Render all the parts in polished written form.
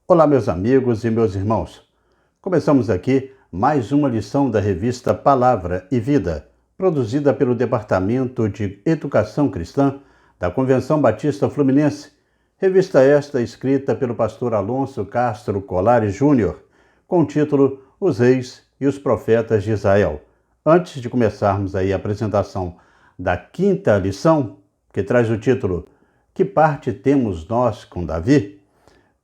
Olá, meus amigos e meus irmãos. Começamos aqui mais uma lição da revista Palavra e Vida, produzida pelo Departamento de Educação Cristã da Convenção Batista Fluminense. Revista esta escrita pelo pastor Alonso Castro Colares Júnior, com o título Os Reis e os Profetas de Israel. Antes de começarmos aí a apresentação da quinta lição, que traz o título Que parte temos nós com Davi?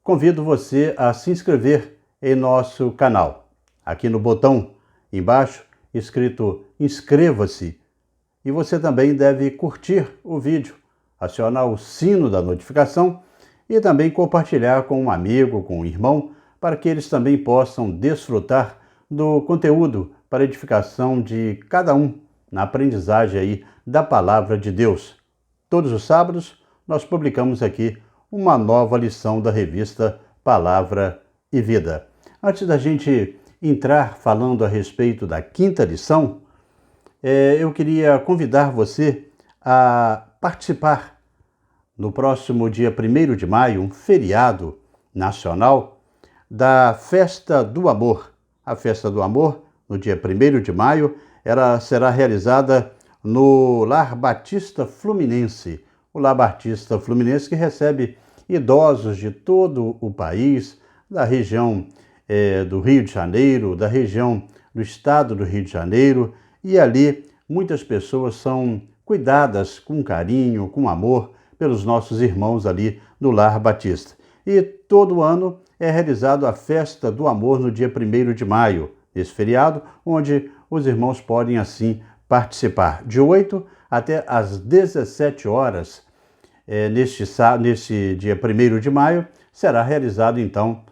Convido você a se inscrever em nosso canal. Aqui no botão embaixo, escrito Inscreva-se. E você também deve curtir o vídeo, acionar o sino da notificação e também compartilhar com um amigo, com um irmão, para que eles também possam desfrutar do conteúdo para edificação de cada um na aprendizagem aí da Palavra de Deus. Todos os sábados nós publicamos aqui uma nova lição da revista Palavra e Vida. Antes da gente entrar falando a respeito da quinta lição, eu queria convidar você a participar no próximo dia 1º de maio, um feriado nacional, da Festa do Amor. A Festa do Amor, no dia 1º de maio, ela será realizada no Lar Batista Fluminense. O Lar Batista Fluminense que recebe idosos de todo o país, da região do Rio de Janeiro, da região do estado do Rio de Janeiro, e ali muitas pessoas são cuidadas com carinho, com amor, pelos nossos irmãos ali do Lar Batista. E todo ano é realizado a Festa do Amor no dia 1º de maio, esse feriado, onde os irmãos podem assim participar de 8 até às 17 horas. Neste dia 1º de maio, será realizado então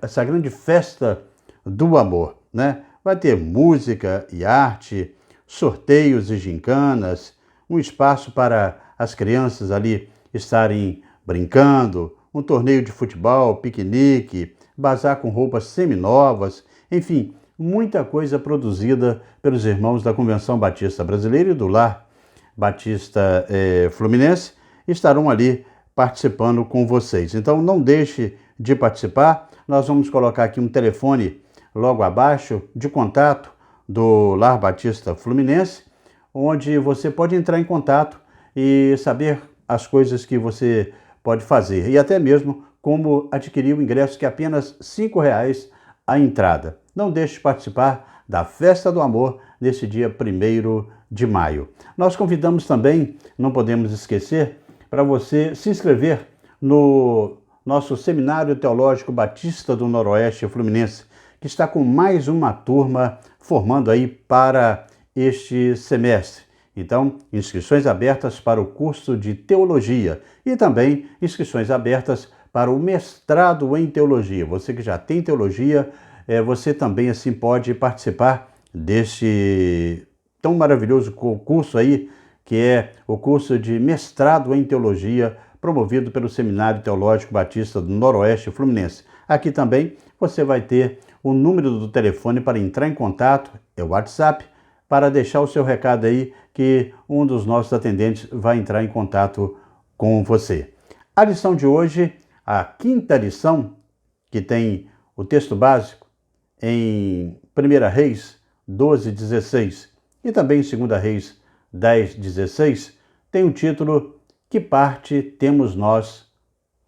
essa grande festa do amor, né? Vai ter música e arte, sorteios e gincanas, um espaço para as crianças ali estarem brincando, um torneio de futebol, piquenique, bazar com roupas seminovas, enfim, muita coisa produzida pelos irmãos da Convenção Batista Brasileira e do Lar Batista Fluminense, estarão ali participando com vocês. Então não deixe de participar. Nós vamos colocar aqui um telefone logo abaixo de contato do Lar Batista Fluminense, onde você pode entrar em contato e saber as coisas que você pode fazer e até mesmo como adquirir o ingresso, que é apenas R$ 5 a entrada. Não deixe de participar da Festa do Amor nesse dia 1º de maio. Nós convidamos também, não podemos esquecer, para você se inscrever no nosso Seminário Teológico Batista do Noroeste Fluminense, que está com mais uma turma formando aí para este semestre. Então, inscrições abertas para o curso de Teologia e também inscrições abertas para o mestrado em Teologia. Você que já tem Teologia, você também assim pode participar deste tão maravilhoso curso aí, que é o curso de mestrado em Teologia, promovido pelo Seminário Teológico Batista do Noroeste Fluminense. Aqui também você vai ter o número do telefone para entrar em contato, é o WhatsApp, para deixar o seu recado aí, que um dos nossos atendentes vai entrar em contato com você. A lição de hoje, a quinta lição, que tem o texto básico em 1 Reis 12:16 e também em 2 Reis 10:16, tem o título Que parte temos nós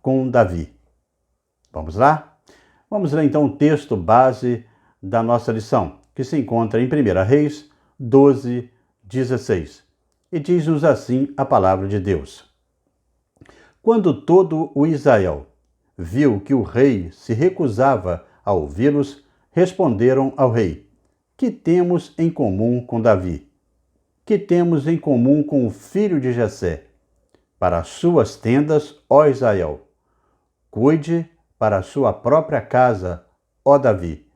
com Davi? Vamos lá? Vamos ler então o texto base da nossa lição, que se encontra em 1 Reis 12:16. E diz-nos assim a palavra de Deus. Quando todo o Israel viu que o rei se recusava a ouvi-los, responderam ao rei: Que temos em comum com Davi? Que temos em comum com o filho de Jessé? Para as suas tendas, ó Israel. Cuide para a sua própria casa, ó Davi.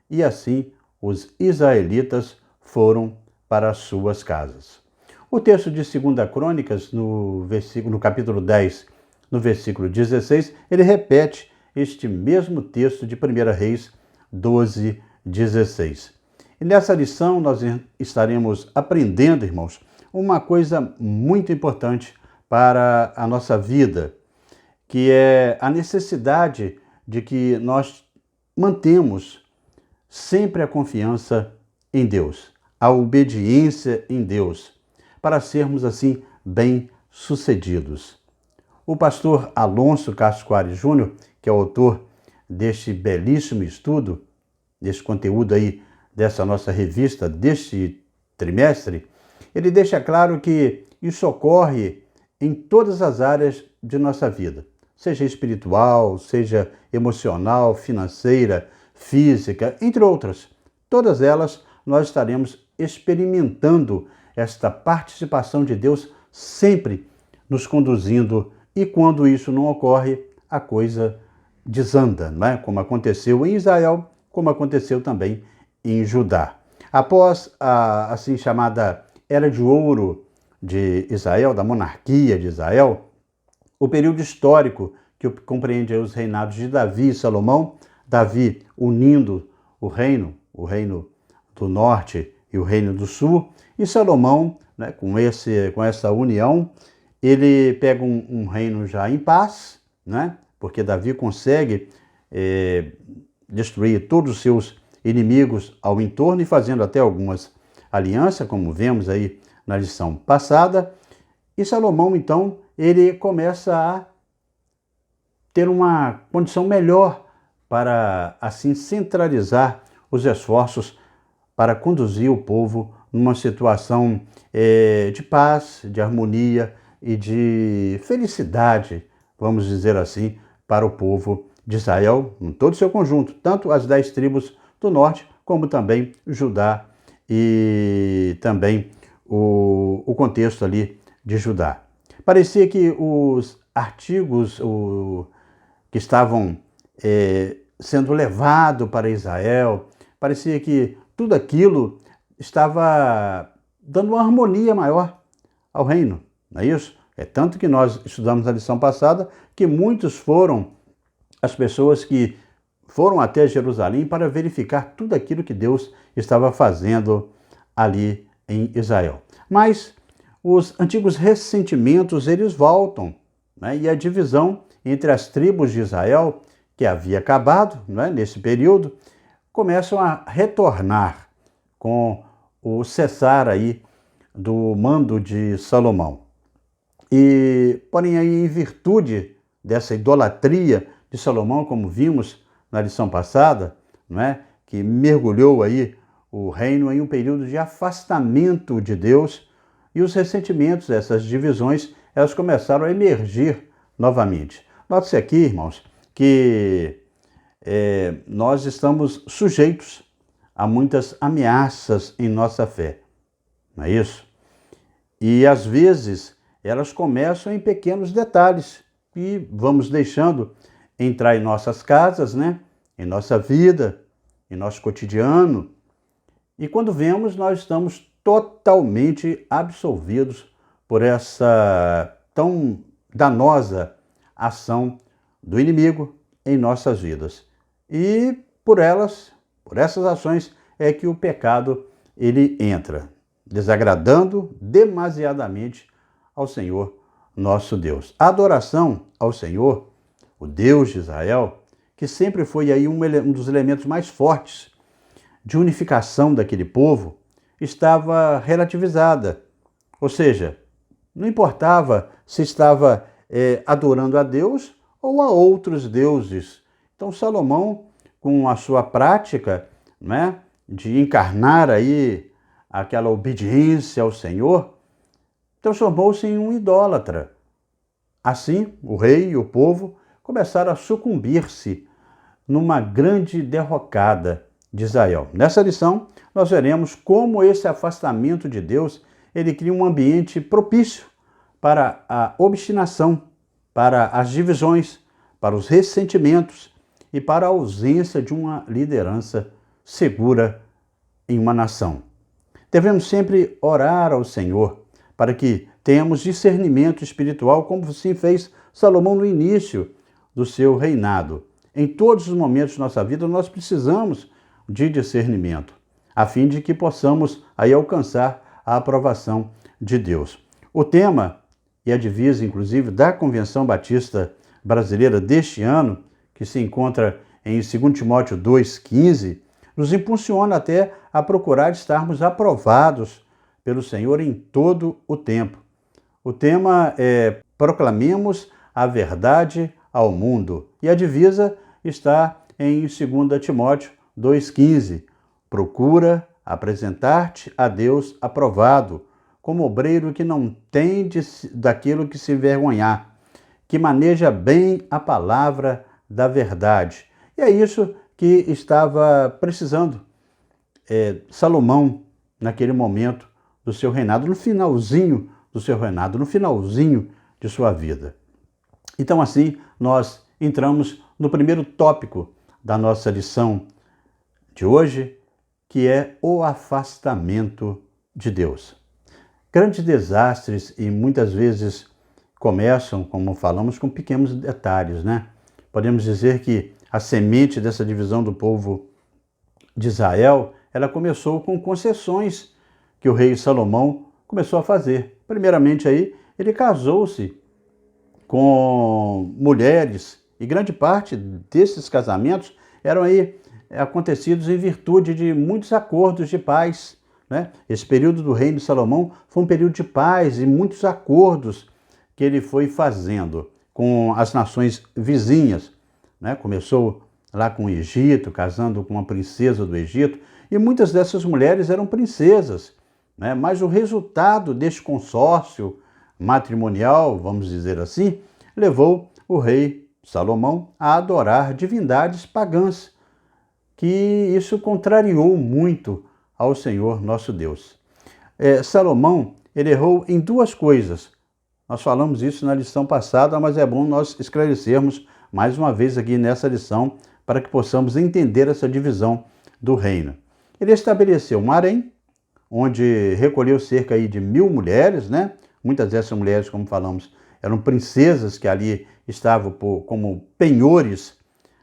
E assim os israelitas foram para as suas casas. O texto de 2 Crônicas, no capítulo 10, no versículo 16, ele repete este mesmo texto de 1 Reis 12:16. E nessa lição nós estaremos aprendendo, irmãos, uma coisa muito importante para a nossa vida, que é a necessidade de que nós mantemos sempre a confiança em Deus, a obediência em Deus, para sermos assim bem-sucedidos. O pastor Alonso Casquari Júnior, que é o autor deste belíssimo estudo, desse conteúdo aí, dessa nossa revista, deste trimestre, ele deixa claro que isso ocorre em todas as áreas de nossa vida, seja espiritual, seja emocional, financeira, física, entre outras. Todas elas nós estaremos experimentando esta participação de Deus sempre nos conduzindo, e quando isso não ocorre, a coisa desanda, não é? Como aconteceu em Israel, como aconteceu também em Judá. Após a assim chamada Era de Ouro de Israel, da monarquia de Israel, o período histórico que compreende os reinados de Davi e Salomão, Davi unindo o reino do norte e o reino do sul, e Salomão, né, com essa união, ele pega um reino já em paz, né, porque Davi consegue destruir todos os seus inimigos ao entorno e fazendo até algumas alianças, como vemos aí na lição passada. E Salomão, então, ele começa a ter uma condição melhor para, assim, centralizar os esforços para conduzir o povo numa situação de paz, de harmonia e de felicidade, vamos dizer assim, para o povo de Israel, em todo o seu conjunto, tanto as 10 tribos do norte, como também Judá e também o contexto ali de Judá. Parecia que os artigos que estavam sendo levados para Israel, parecia que tudo aquilo estava dando uma harmonia maior ao reino, não é isso? É tanto que nós estudamos na lição passada que muitos foram as pessoas que foram até Jerusalém para verificar tudo aquilo que Deus estava fazendo ali em Israel. Mas os antigos ressentimentos, eles voltam, né? E a divisão entre as tribos de Israel, que havia acabado, né, nesse período, começam a retornar com o cessar aí do mando de Salomão. E, porém, aí, em virtude dessa idolatria de Salomão, como vimos na lição passada, não é? Que mergulhou aí o reino em um período de afastamento de Deus, e os ressentimentos, essas divisões, elas começaram a emergir novamente. Note-se aqui, irmãos, que nós estamos sujeitos a muitas ameaças em nossa fé, não é isso? E às vezes elas começam em pequenos detalhes e vamos deixando entrar em nossas casas, né? Em nossa vida, em nosso cotidiano. E quando vemos, nós estamos totalmente absolvidos por essa tão danosa ação do inimigo em nossas vidas. E por essas ações é que o pecado ele entra, desagradando demasiadamente ao Senhor nosso Deus. A adoração ao Senhor, o Deus de Israel, que sempre foi aí um dos elementos mais fortes de unificação daquele povo, estava relativizada. Ou seja, não importava se estava adorando a Deus ou a outros deuses. Então Salomão, com a sua prática, né, de encarnar aí aquela obediência ao Senhor, transformou-se em um idólatra. Assim, o rei e o povo começaram a sucumbir-se numa grande derrocada de Israel. Nessa lição, nós veremos como esse afastamento de Deus, ele cria um ambiente propício para a obstinação, para as divisões, para os ressentimentos e para a ausência de uma liderança segura em uma nação. Devemos sempre orar ao Senhor para que tenhamos discernimento espiritual, como assim fez Salomão no início do seu reinado. Em todos os momentos de nossa vida, nós precisamos de discernimento, a fim de que possamos aí alcançar a aprovação de Deus. O tema e a divisa, inclusive, da Convenção Batista brasileira deste ano, que se encontra em 2 Timóteo 2,15, nos impulsiona até a procurar estarmos aprovados pelo Senhor em todo o tempo. O tema é Proclamemos a verdade ao mundo. E a divisa está em 2 Timóteo 2,15. Procura apresentar-te a Deus aprovado, como obreiro que não tem daquilo que se envergonhar, que maneja bem a palavra da verdade. E é isso que estava precisando Salomão naquele momento do seu reinado, no finalzinho do seu reinado, no finalzinho de sua vida. Então, assim, nós entramos no primeiro tópico da nossa lição de hoje, que é o afastamento de Deus. Grandes desastres e muitas vezes começam, como falamos, com pequenos detalhes, né? Podemos dizer que a semente dessa divisão do povo de Israel, ela começou com concessões que o rei Salomão começou a fazer. Primeiramente aí, ele casou-se com mulheres e grande parte desses casamentos eram aí acontecidos em virtude de muitos acordos de paz, né? Esse período do reino de Salomão foi um período de paz e muitos acordos que ele foi fazendo com as nações vizinhas, né? Começou lá com o Egito, casando com uma princesa do Egito, e muitas dessas mulheres eram princesas, né? Mas o resultado deste consórcio matrimonial, vamos dizer assim, levou o rei Salomão a adorar divindades pagãs, que isso contrariou muito ao Senhor nosso Deus. Salomão, ele errou em duas coisas. Nós falamos isso na lição passada, mas é bom nós esclarecermos mais uma vez aqui nessa lição para que possamos entender essa divisão do reino. Ele estabeleceu um harém, onde recolheu cerca aí de 1.000 mulheres, né? Muitas dessas mulheres, como falamos, eram princesas que ali estavam como penhores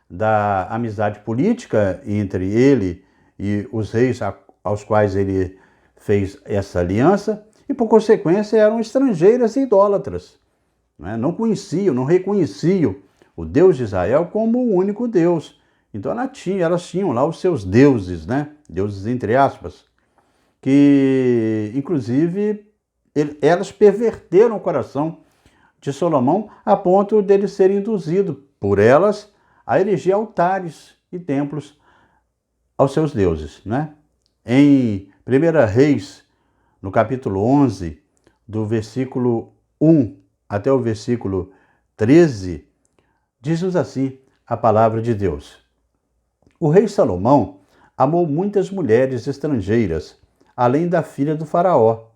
da amizade política entre ele e os reis aos quais ele fez essa aliança, e por consequência eram estrangeiras e idólatras, né? Não conheciam, não reconheciam o Deus de Israel como o único Deus. Então elas tinham lá os seus deuses, né? Deuses entre aspas, que inclusive elas perverteram o coração de Salomão a ponto dele ser induzido por elas a erigir altares e templos aos seus deuses, né? Em 1 Reis, no capítulo 11, do versículo 1 até o versículo 13, diz-nos assim a palavra de Deus. O rei Salomão amou muitas mulheres estrangeiras, além da filha do faraó.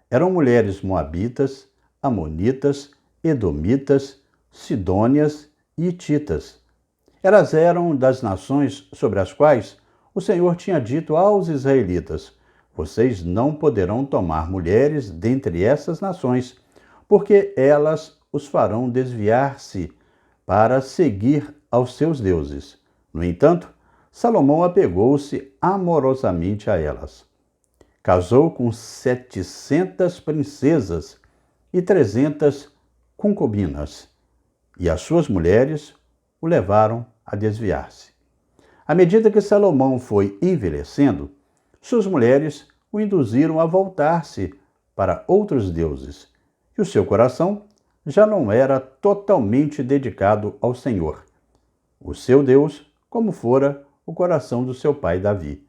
Eram mulheres moabitas, amonitas, edomitas, sidônias e hititas. Elas eram das nações sobre as quais o Senhor tinha dito aos israelitas: vocês não poderão tomar mulheres dentre essas nações, porque elas os farão desviar-se para seguir aos seus deuses. No entanto, Salomão apegou-se amorosamente a elas. Casou com 700 princesas e 300 concubinas, e as suas mulheres o levaram a desviar-se. À medida que Salomão foi envelhecendo, suas mulheres o induziram a voltar-se para outros deuses, e o seu coração já não era totalmente dedicado ao Senhor, o seu Deus, como fora o coração do seu pai Davi.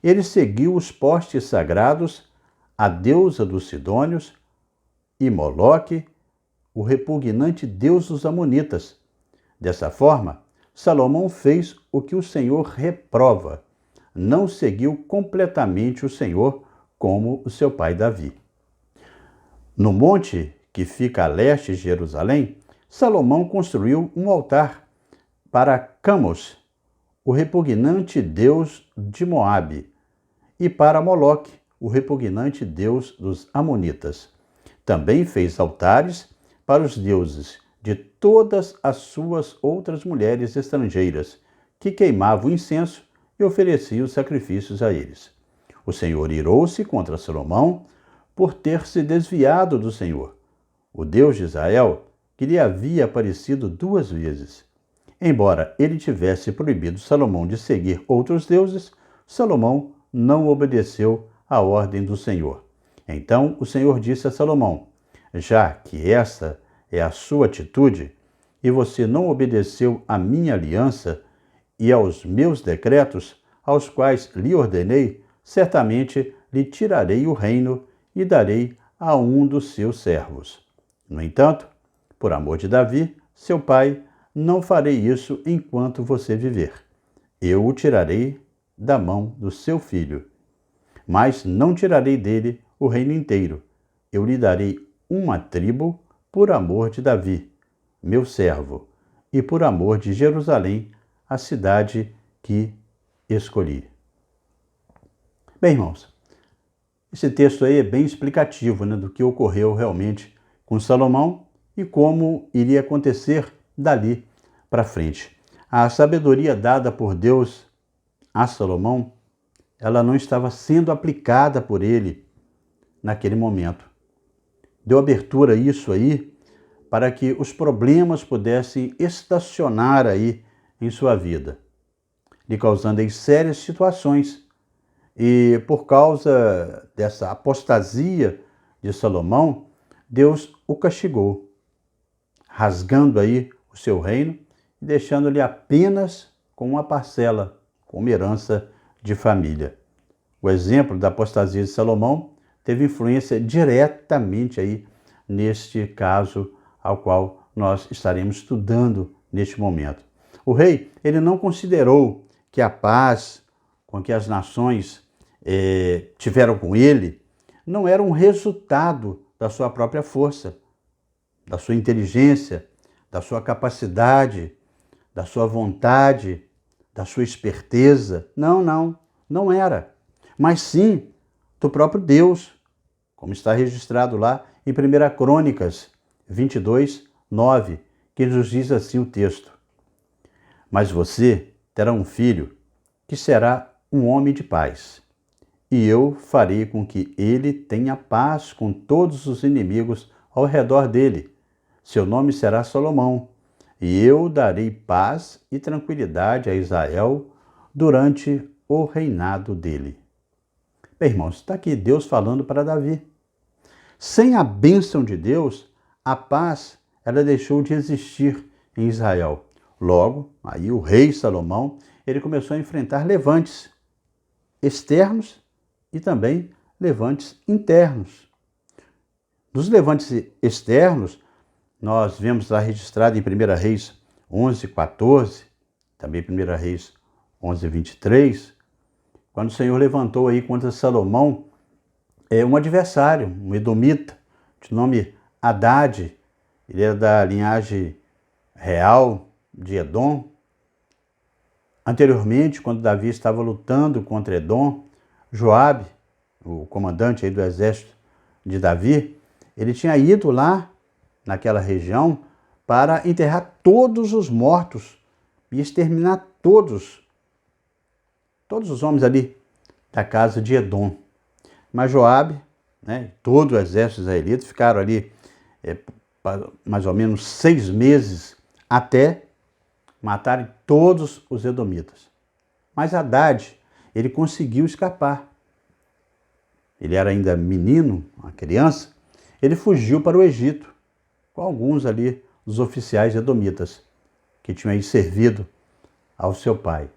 Ele seguiu os postes sagrados, a deusa dos sidônios, e Moloque, o repugnante deus dos amonitas. Dessa forma, Salomão fez o que o Senhor reprova. Não seguiu completamente o Senhor como o seu pai Davi. No monte que fica a leste de Jerusalém, Salomão construiu um altar para Camos, o repugnante deus de Moabe, e para Moloque, o repugnante deus dos amonitas. Também fez altares para os deuses de todas as suas outras mulheres estrangeiras, que queimavam incenso e ofereciam sacrifícios a eles. O Senhor irou-se contra Salomão por ter se desviado do Senhor, o Deus de Israel, que lhe havia aparecido 2 vezes. Embora ele tivesse proibido Salomão de seguir outros deuses, Salomão não obedeceu à ordem do Senhor. Então o Senhor disse a Salomão: já que essa é a sua atitude, e você não obedeceu à minha aliança e aos meus decretos, aos quais lhe ordenei, certamente lhe tirarei o reino e darei a um dos seus servos. No entanto, por amor de Davi, seu pai, não farei isso enquanto você viver. Eu o tirarei da mão do seu filho, mas não tirarei dele o reino inteiro. Eu lhe darei uma tribo por amor de Davi, meu servo, e por amor de Jerusalém, a cidade que escolhi. Bem, irmãos, esse texto aí é bem explicativo, né, do que ocorreu realmente com Salomão e como iria acontecer dali para frente. A sabedoria dada por Deus a Salomão, ela não estava sendo aplicada por ele naquele momento. Deu abertura a isso aí para que os problemas pudessem estacionar aí em sua vida, lhe causando aí sérias situações. E por causa dessa apostasia de Salomão, Deus o castigou, rasgando aí o seu reino e deixando-lhe apenas com uma parcela, como herança de família. O exemplo da apostasia de Salomão teve influência diretamente aí neste caso ao qual nós estaremos estudando neste momento. O rei, ele não considerou que a paz com que as nações tiveram com ele não era um resultado da sua própria força, da sua inteligência, da sua capacidade, da sua vontade, da sua esperteza. Não era. Mas sim do próprio Deus, como está registrado lá em 1 Crônicas 22, 9, que nos diz assim o texto: mas você terá um filho que será um homem de paz, e eu farei com que ele tenha paz com todos os inimigos ao redor dele. Seu nome será Salomão, e eu darei paz e tranquilidade a Israel durante o reinado dele. Bem, irmãos, está aqui Deus falando para Davi. Sem a bênção de Deus, a paz ela deixou de existir em Israel. Logo, aí o rei Salomão, ele começou a enfrentar levantes externos e também levantes internos. Dos levantes externos, nós vemos lá registrado em 1 Reis 11, 14, também 1 Reis 11, 23, quando o Senhor levantou aí contra Salomão um adversário, um edomita, de nome Hadade. Ele era da linhagem real de Edom. Anteriormente, quando Davi estava lutando contra Edom, Joabe, o comandante aí do exército de Davi, ele tinha ido lá naquela região para enterrar todos os mortos e exterminar todos os homens ali da casa de Edom. Mas Joabe, né, todo o exército israelita ficaram ali mais ou menos 6 meses até matarem todos os edomitas. Mas Hadade, ele conseguiu escapar. Ele era ainda menino, uma criança, ele fugiu para o Egito, com alguns ali dos oficiais edomitas, que tinham aí servido ao seu pai.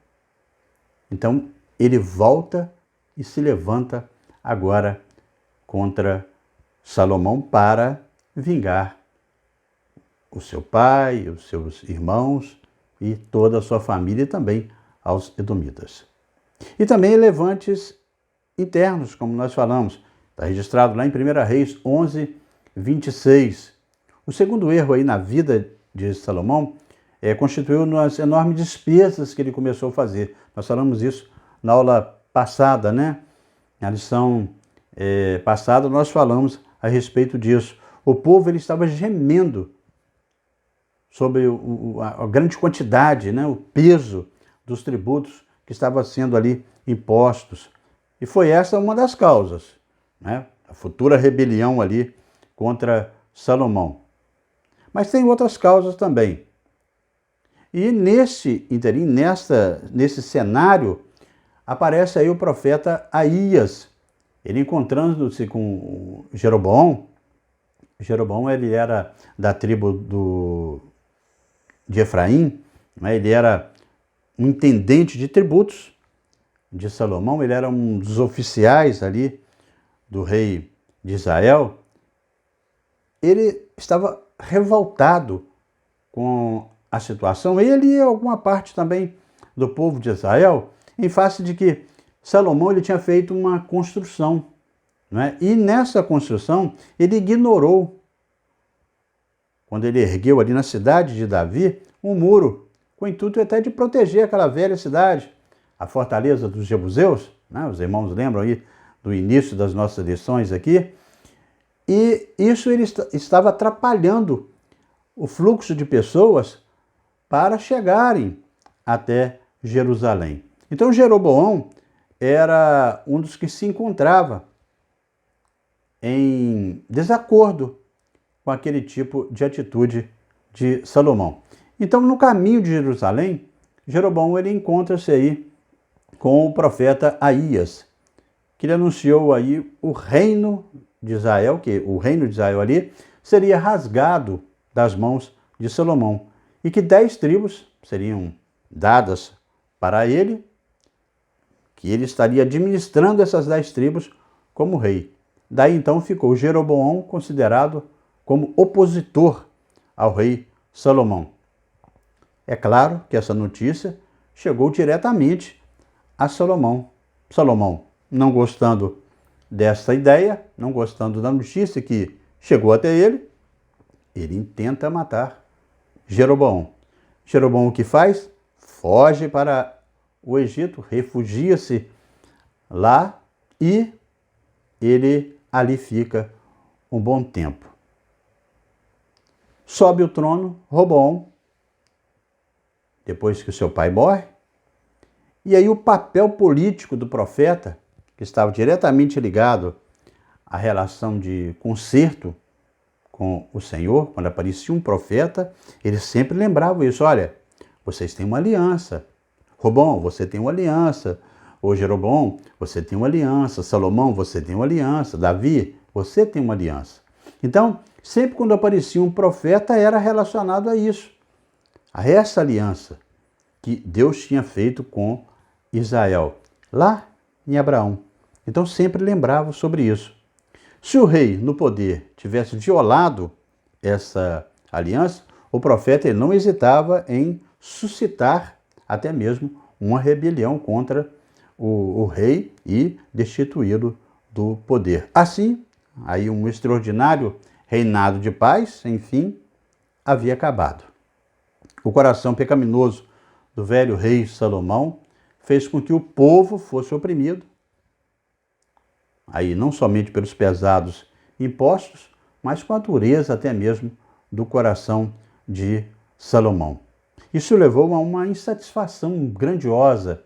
Então, ele volta e se levanta agora contra Salomão para vingar o seu pai, os seus irmãos e toda a sua família e também aos edomitas. E também levantes internos, como nós falamos, está registrado lá em 1 Reis 11, 26. O segundo erro aí na vida de Salomão constituiu nas enormes despesas que ele começou a fazer. Nós falamos isso na aula passada, né? Na lição passada nós falamos a respeito disso. O povo ele estava gemendo sobre a grande quantidade, né? O peso dos tributos que estavam sendo ali impostos. E foi essa uma das causas, né? A futura rebelião ali contra Salomão. Mas tem outras causas também. E nesse interim, nesse cenário, aparece aí o profeta Aías. Ele encontrando-se com Jeroboão. Jeroboão ele era da tribo de Efraim, né? Ele era um intendente de tributos de Salomão, ele era um dos oficiais ali do rei de Israel. Ele estava revoltado com a situação, ele e alguma parte também do povo de Israel, em face de que Salomão ele tinha feito uma construção, né? E nessa construção ele ignorou, quando ele ergueu ali na cidade de Davi, um muro, com o intuito até de proteger aquela velha cidade, a fortaleza dos Jebuseus, né? Os irmãos lembram aí do início das nossas lições aqui, e isso ele estava atrapalhando o fluxo de pessoas para chegarem até Jerusalém. Então Jeroboão era um dos que se encontrava em desacordo com aquele tipo de atitude de Salomão. Então, no caminho de Jerusalém, Jeroboão ele encontra-se aí com o profeta Aías, que lhe anunciou aí o reino de Israel, que o reino de Israel ali seria rasgado das mãos de Salomão e que 10 tribos seriam dadas para ele, que ele estaria administrando essas 10 tribos como rei. Daí então ficou Jeroboão considerado como opositor ao rei Salomão. É claro que essa notícia chegou diretamente a Salomão. Salomão, não gostando dessa ideia, não gostando da notícia que chegou até ele, ele tenta matar Jeroboão. Jeroboão o que faz? Foge para o Egito, refugia-se lá e ele ali fica um bom tempo. Sobe o trono Roboão, depois que o seu pai morre, e aí o papel político do profeta, que estava diretamente ligado à relação de conserto com o Senhor, quando aparecia um profeta, ele sempre lembrava isso: olha, vocês têm uma aliança. Roboão, você tem uma aliança. Ô Jeroboão, você tem uma aliança. Salomão, você tem uma aliança. Davi, você tem uma aliança. Então, sempre quando aparecia um profeta, era relacionado a isso, a essa aliança que Deus tinha feito com Israel, lá em Abraão. Então, sempre lembrava sobre isso. Se o rei, no poder, tivesse violado essa aliança, o profeta ele não hesitava em suscitar até mesmo uma rebelião contra o rei e destituí-lo do poder. Assim, aí um extraordinário reinado de paz, enfim, havia acabado. O coração pecaminoso do velho rei Salomão fez com que o povo fosse oprimido, aí não somente pelos pesados impostos, mas com a dureza até mesmo do coração de Salomão. Isso levou a uma insatisfação grandiosa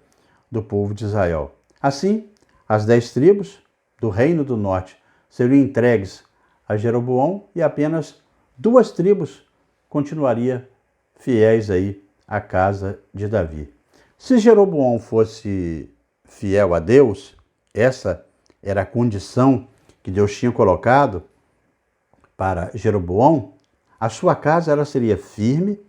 do povo de Israel. Assim, as 10 tribos do reino do norte seriam entregues a Jeroboão e apenas 2 tribos continuariam fiéis aí à casa de Davi. Se Jeroboão fosse fiel a Deus, essa era a condição que Deus tinha colocado para Jeroboão, a sua casa ela seria firme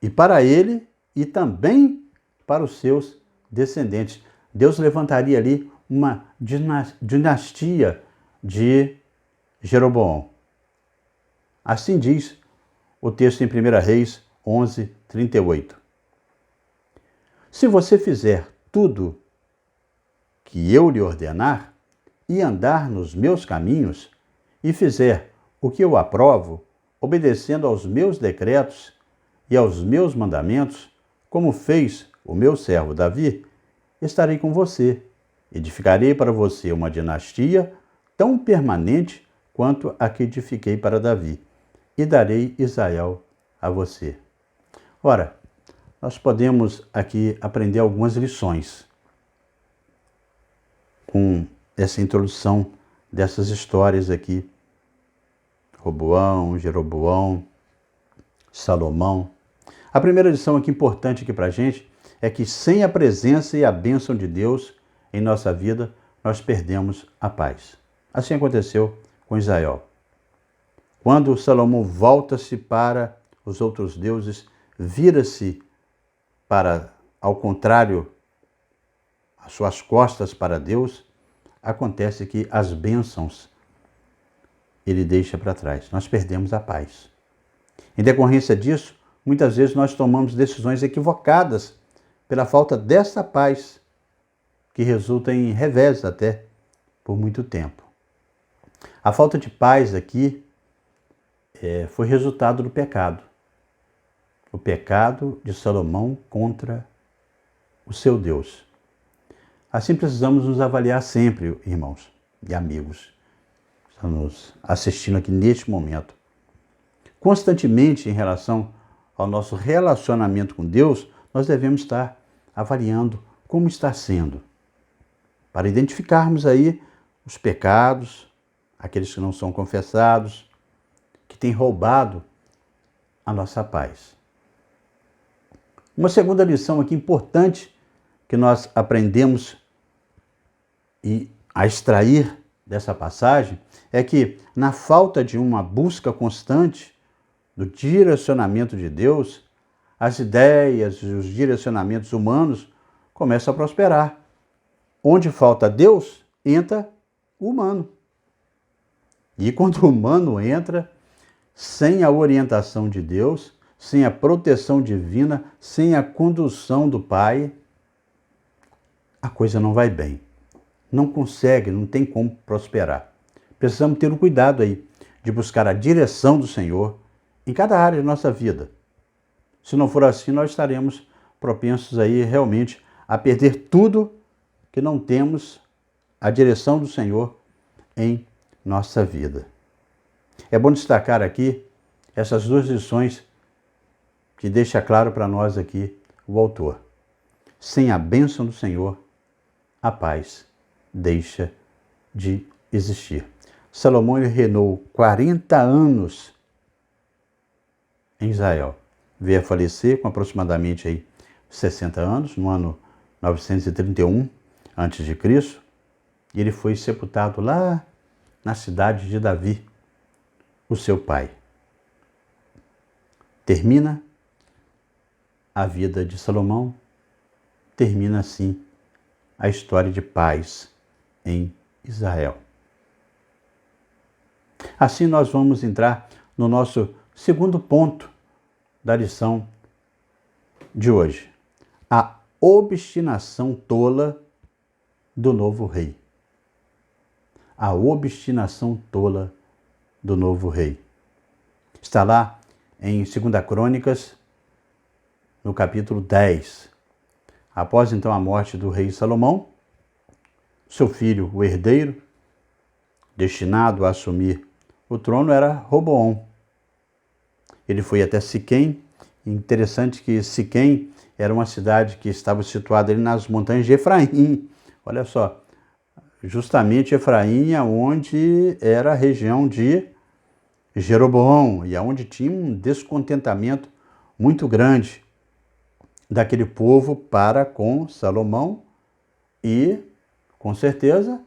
e para ele e também para os seus descendentes. Deus levantaria ali uma dinastia de Jeroboão. Assim diz o texto em 1 Reis 11, 38. Se você fizer tudo que eu lhe ordenar e andar nos meus caminhos e fizer o que eu aprovo, obedecendo aos meus decretos e aos meus mandamentos, como fez o meu servo Davi, estarei com você. Edificarei para você uma dinastia tão permanente quanto a que edifiquei para Davi, e darei Israel a você. Ora, nós podemos aqui aprender algumas lições com essa introdução dessas histórias aqui. Roboão, Jeroboão, Salomão. A primeira lição aqui importante aqui para a gente é que sem a presença e a bênção de Deus em nossa vida, nós perdemos a paz. Assim aconteceu com Israel. Quando Salomão volta-se para os outros deuses, vira-se para, ao contrário, as suas costas para Deus, acontece que as bênçãos ele deixa para trás. Nós perdemos a paz. Em decorrência disso, muitas vezes nós tomamos decisões equivocadas pela falta dessa paz, que resulta em revés até por muito tempo. A falta de paz aqui foi resultado do pecado. O pecado de Salomão contra o seu Deus. Assim precisamos nos avaliar sempre, irmãos e amigos, que estão nos assistindo aqui neste momento. Constantemente, em relação ao nosso relacionamento com Deus, nós devemos estar avaliando como está sendo, para identificarmos aí os pecados, aqueles que não são confessados, que têm roubado a nossa paz. Uma segunda lição aqui importante que nós aprendemos a extrair dessa passagem é que, na falta de uma busca constante do direcionamento de Deus, as ideias e os direcionamentos humanos começam a prosperar. Onde falta Deus, entra o humano. E quando o humano entra, sem a orientação de Deus, sem a proteção divina, sem a condução do Pai, a coisa não vai bem. Não consegue, não tem como prosperar. Precisamos ter um cuidado aí de buscar a direção do Senhor em cada área de nossa vida. Se não for assim, nós estaremos propensos aí realmente a perder tudo que não temos a direção do Senhor em nossa vida. É bom destacar aqui essas duas lições que deixa claro para nós aqui o autor. Sem a bênção do Senhor, a paz deixa de existir. Salomão ele reinou 40 anos em Israel. Veio a falecer com aproximadamente aí 60 anos, no ano 931 a.C., e ele foi sepultado lá na cidade de Davi, o seu pai. Termina a vida de Salomão, termina assim a história de paz em Israel. Assim nós vamos entrar no nosso segundo ponto da lição de hoje. A obstinação tola do novo rei. A obstinação tola do novo rei. Está lá em 2 Crônicas, no capítulo 10. Após então a morte do rei Salomão, seu filho, o herdeiro, destinado a assumir o trono, era Roboão. Ele foi até Siquém. Interessante que Siquém era uma cidade que estava situada ali nas montanhas de Efraim. Olha só, justamente Efraim é onde era a região de Jeroboão e onde tinha um descontentamento muito grande daquele povo para com Salomão e, com certeza,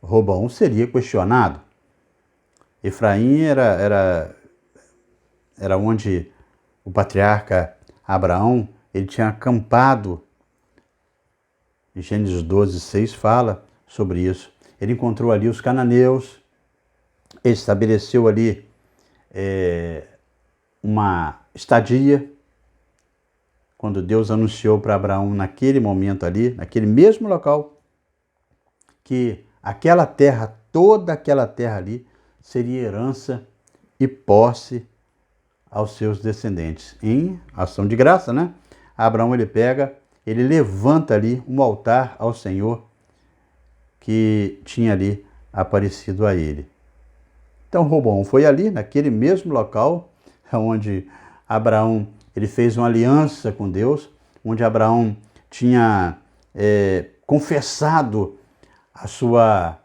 Roboão seria questionado. Efraim era onde o patriarca Abraão ele tinha acampado. Gênesis 12:6 fala sobre isso. Ele encontrou ali os cananeus, ele estabeleceu ali uma estadia. Quando Deus anunciou para Abraão naquele momento ali, naquele mesmo local, que aquela terra, toda aquela terra ali, seria herança e posse aos seus descendentes. Em ação de graça, né? Abraão ele levanta ali um altar ao Senhor que tinha ali aparecido a ele. Então Roboão foi ali, naquele mesmo local, onde Abraão ele fez uma aliança com Deus, onde Abraão tinha confessado a sua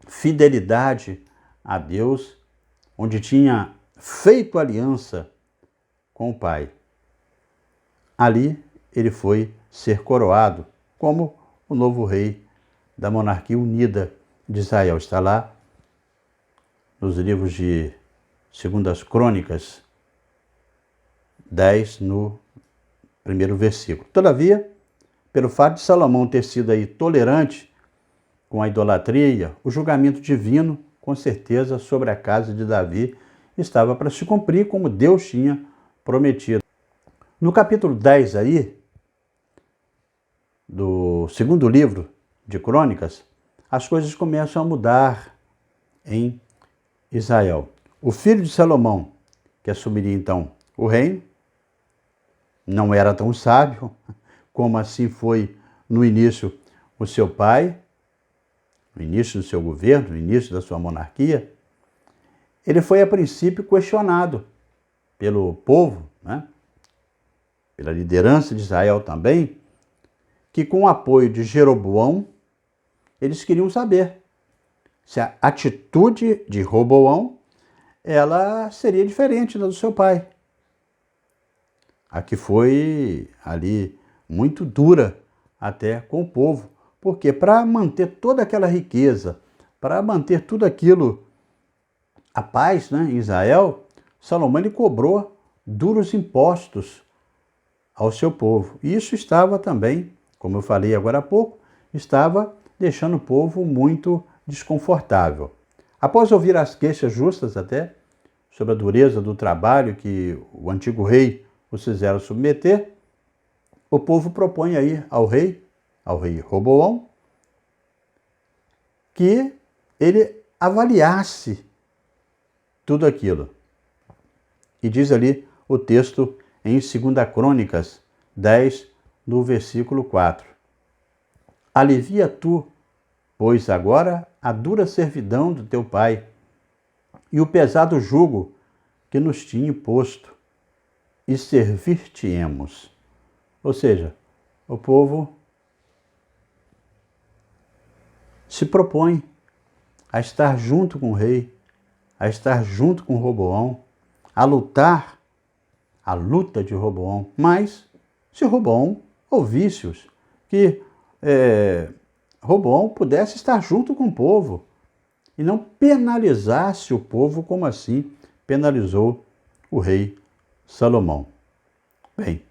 fidelidade a Deus, onde tinha feito aliança com o pai. Ali ele foi ser coroado como o novo rei da monarquia unida de Israel. Está lá nos livros de 2 Crônicas 10, no primeiro versículo. Todavia, pelo fato de Salomão ter sido aí tolerante com a idolatria, o julgamento divino, com certeza, sobre a casa de Davi estava para se cumprir como Deus tinha prometido. No capítulo 10 aí, do segundo livro de Crônicas, as coisas começam a mudar em Israel. O filho de Salomão, que assumiria então o reino, não era tão sábio como assim foi no início o seu pai, no início do seu governo, no início da sua monarquia. Ele foi a princípio questionado pelo povo, né? Pela liderança de Israel também, que com o apoio de Jeroboão, eles queriam saber se a atitude de Roboão ela seria diferente da do seu pai. A que foi ali muito dura até com o povo, porque para manter toda aquela riqueza, para manter tudo aquilo, a paz, né, em Israel, Salomão ele cobrou duros impostos ao seu povo. E isso estava também, como eu falei agora há pouco, estava deixando o povo muito desconfortável. Após ouvir as queixas justas até sobre a dureza do trabalho que o antigo rei os fizeram submeter, o povo propõe aí ao rei Roboão, que ele avaliasse tudo aquilo. E diz ali o texto em 2 Crônicas 10, no versículo 4. Alivia tu, pois agora, a dura servidão do teu pai e o pesado jugo que nos tinha imposto, e servir-te-emos. Ou seja, o povo se propõe a estar junto com o rei, a estar junto com Roboão, a lutar a luta de Roboão. Mas se Roboão ouvisse-os, que Roboão pudesse estar junto com o povo e não penalizasse o povo como assim penalizou o rei Salomão. Bem,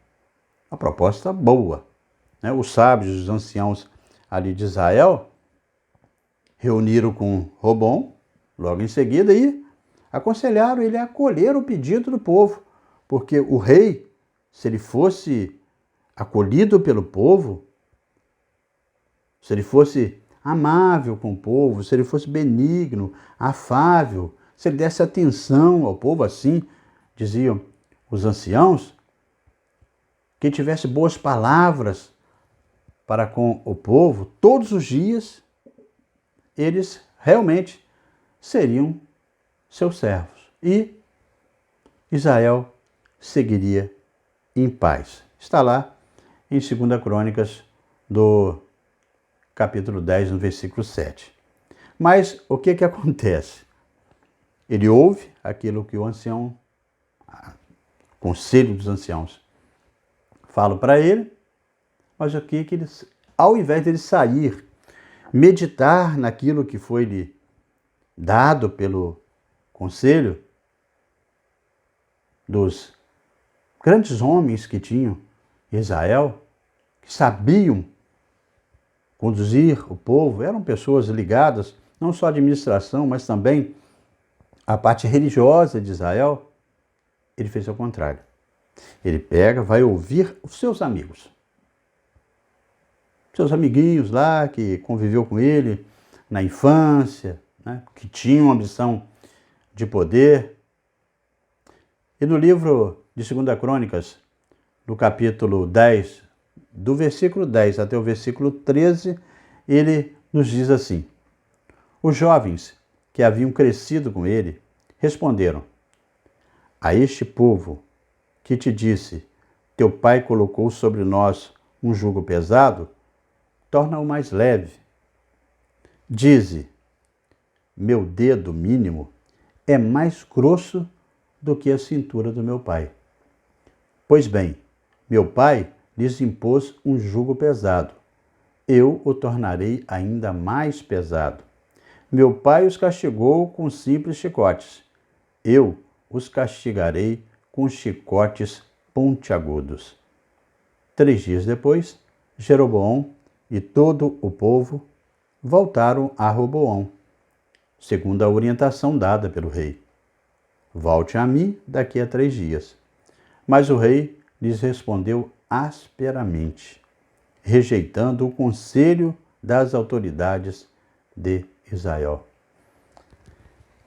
a proposta boa, né? Os sábios, os anciãos ali de Israel, reuniram com Roboão logo em seguida e aconselharam ele a acolher o pedido do povo, porque o rei, se ele fosse acolhido pelo povo, se ele fosse amável com o povo, se ele fosse benigno, afável, se ele desse atenção ao povo, assim diziam os anciãos, que tivesse boas palavras para com o povo, todos os dias, eles realmente seriam seus servos. E Israel seguiria em paz. Está lá em 2 Crônicas, do capítulo 10, no versículo 7. Mas o que acontece? Ele ouve aquilo que o ancião, o conselho dos anciãos, fala para ele, mas o que ele, ao invés de ele sair, meditar naquilo que foi lhe dado pelo conselho dos grandes homens que tinham Israel, que sabiam conduzir o povo, eram pessoas ligadas não só à administração, mas também à parte religiosa de Israel, ele fez o contrário. Ele pega, vai ouvir os seus amigos. Seus amiguinhos lá, que conviveu com ele na infância, né, que tinham ambição de poder. E no livro de 2 Crônicas, no capítulo 10, do versículo 10 até o versículo 13, ele nos diz assim: os jovens que haviam crescido com ele responderam: a este povo que te disse, teu pai colocou sobre nós um jugo pesado, torna-o mais leve. Dize, meu dedo mínimo é mais grosso do que a cintura do meu pai. Pois bem, meu pai lhes impôs um jugo pesado. Eu o tornarei ainda mais pesado. Meu pai os castigou com simples chicotes. Eu os castigarei com chicotes pontiagudos. 3 dias depois, Jeroboão e todo o povo voltaram a Roboão, segundo a orientação dada pelo rei. Volte a mim daqui a 3 dias. Mas o rei lhes respondeu asperamente, rejeitando o conselho das autoridades de Israel.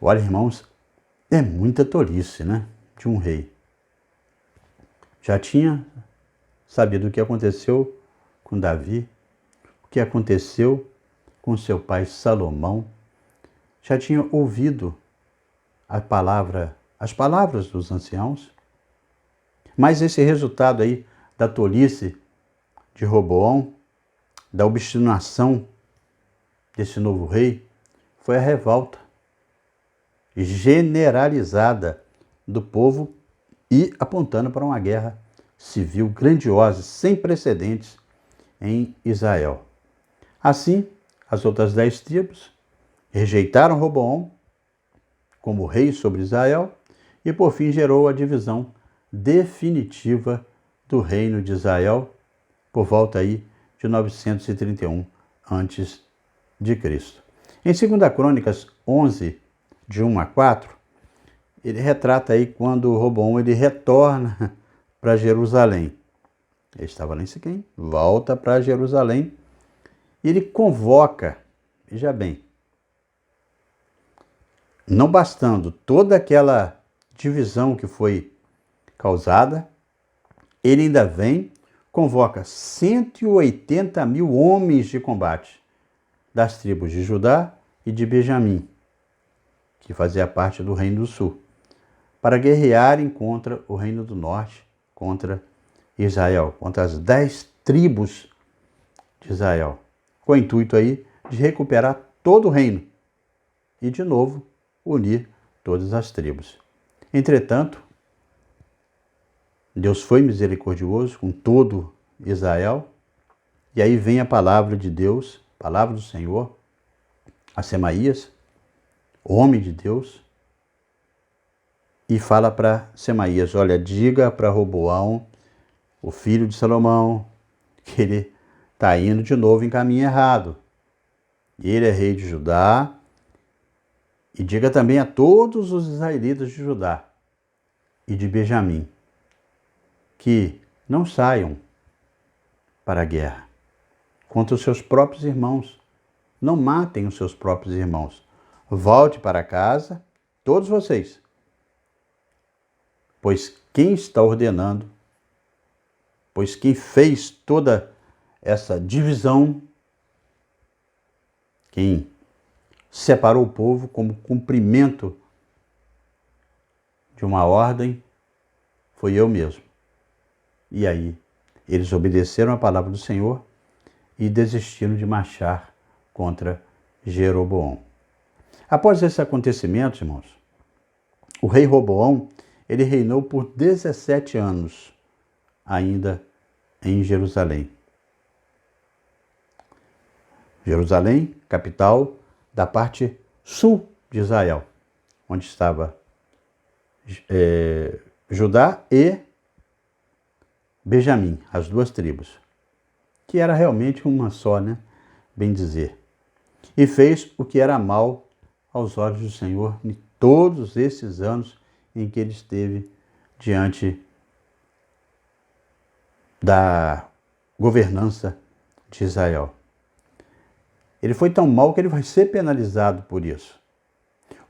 Olha, irmãos, é muita tolice, né? De um rei. Já tinha sabido o que aconteceu com Davi, o que aconteceu com seu pai Salomão. Já tinha ouvido as palavras dos anciãos. Mas esse resultado aí da tolice de Roboão, da obstinação desse novo rei, foi a revolta generalizada do povo e apontando para uma guerra civil grandiosa, sem precedentes em Israel. Assim, as outras 10 tribos rejeitaram Roboão como rei sobre Israel e por fim gerou a divisão definitiva do reino de Israel por volta aí de 931 a.C. Em 2 Crônicas 11, de 1 a 4, ele retrata aí quando Roboão ele retorna para Jerusalém. Ele estava lá em Siquém, volta para Jerusalém e ele convoca, veja bem, não bastando toda aquela divisão que foi causada, ele ainda vem, convoca 180 mil homens de combate das tribos de Judá e de Benjamim, que fazia parte do Reino do Sul, para guerrearem contra o Reino do Norte, contra Israel, contra as 10 tribos de Israel, com o intuito aí de recuperar todo o reino e, de novo, unir todas as tribos. Entretanto, Deus foi misericordioso com todo Israel, e aí vem a palavra de Deus, a palavra do Senhor, a Semaías, homem de Deus, e fala para Semaías: olha, diga para Roboão, o filho de Salomão, que ele está indo de novo em caminho errado. Ele é rei de Judá, e diga também a todos os israelitas de Judá e de Benjamim que não saiam para a guerra contra os seus próprios irmãos. Não matem os seus próprios irmãos. Volte para casa, todos vocês, pois quem está ordenando, pois quem fez toda essa divisão, quem separou o povo como cumprimento de uma ordem, foi eu mesmo. E aí, eles obedeceram a palavra do Senhor e desistiram de marchar contra Jeroboão. Após esse acontecimento, irmãos, o rei Roboão, ele reinou por 17 anos ainda em Jerusalém. Jerusalém, capital da parte sul de Israel, onde estava Judá e Benjamim, as 2 tribos, que era realmente uma só, né? Bem dizer. E fez o que era mal aos olhos do Senhor em todos esses anos em que ele esteve diante da governança de Israel. Ele foi tão mal que ele vai ser penalizado por isso.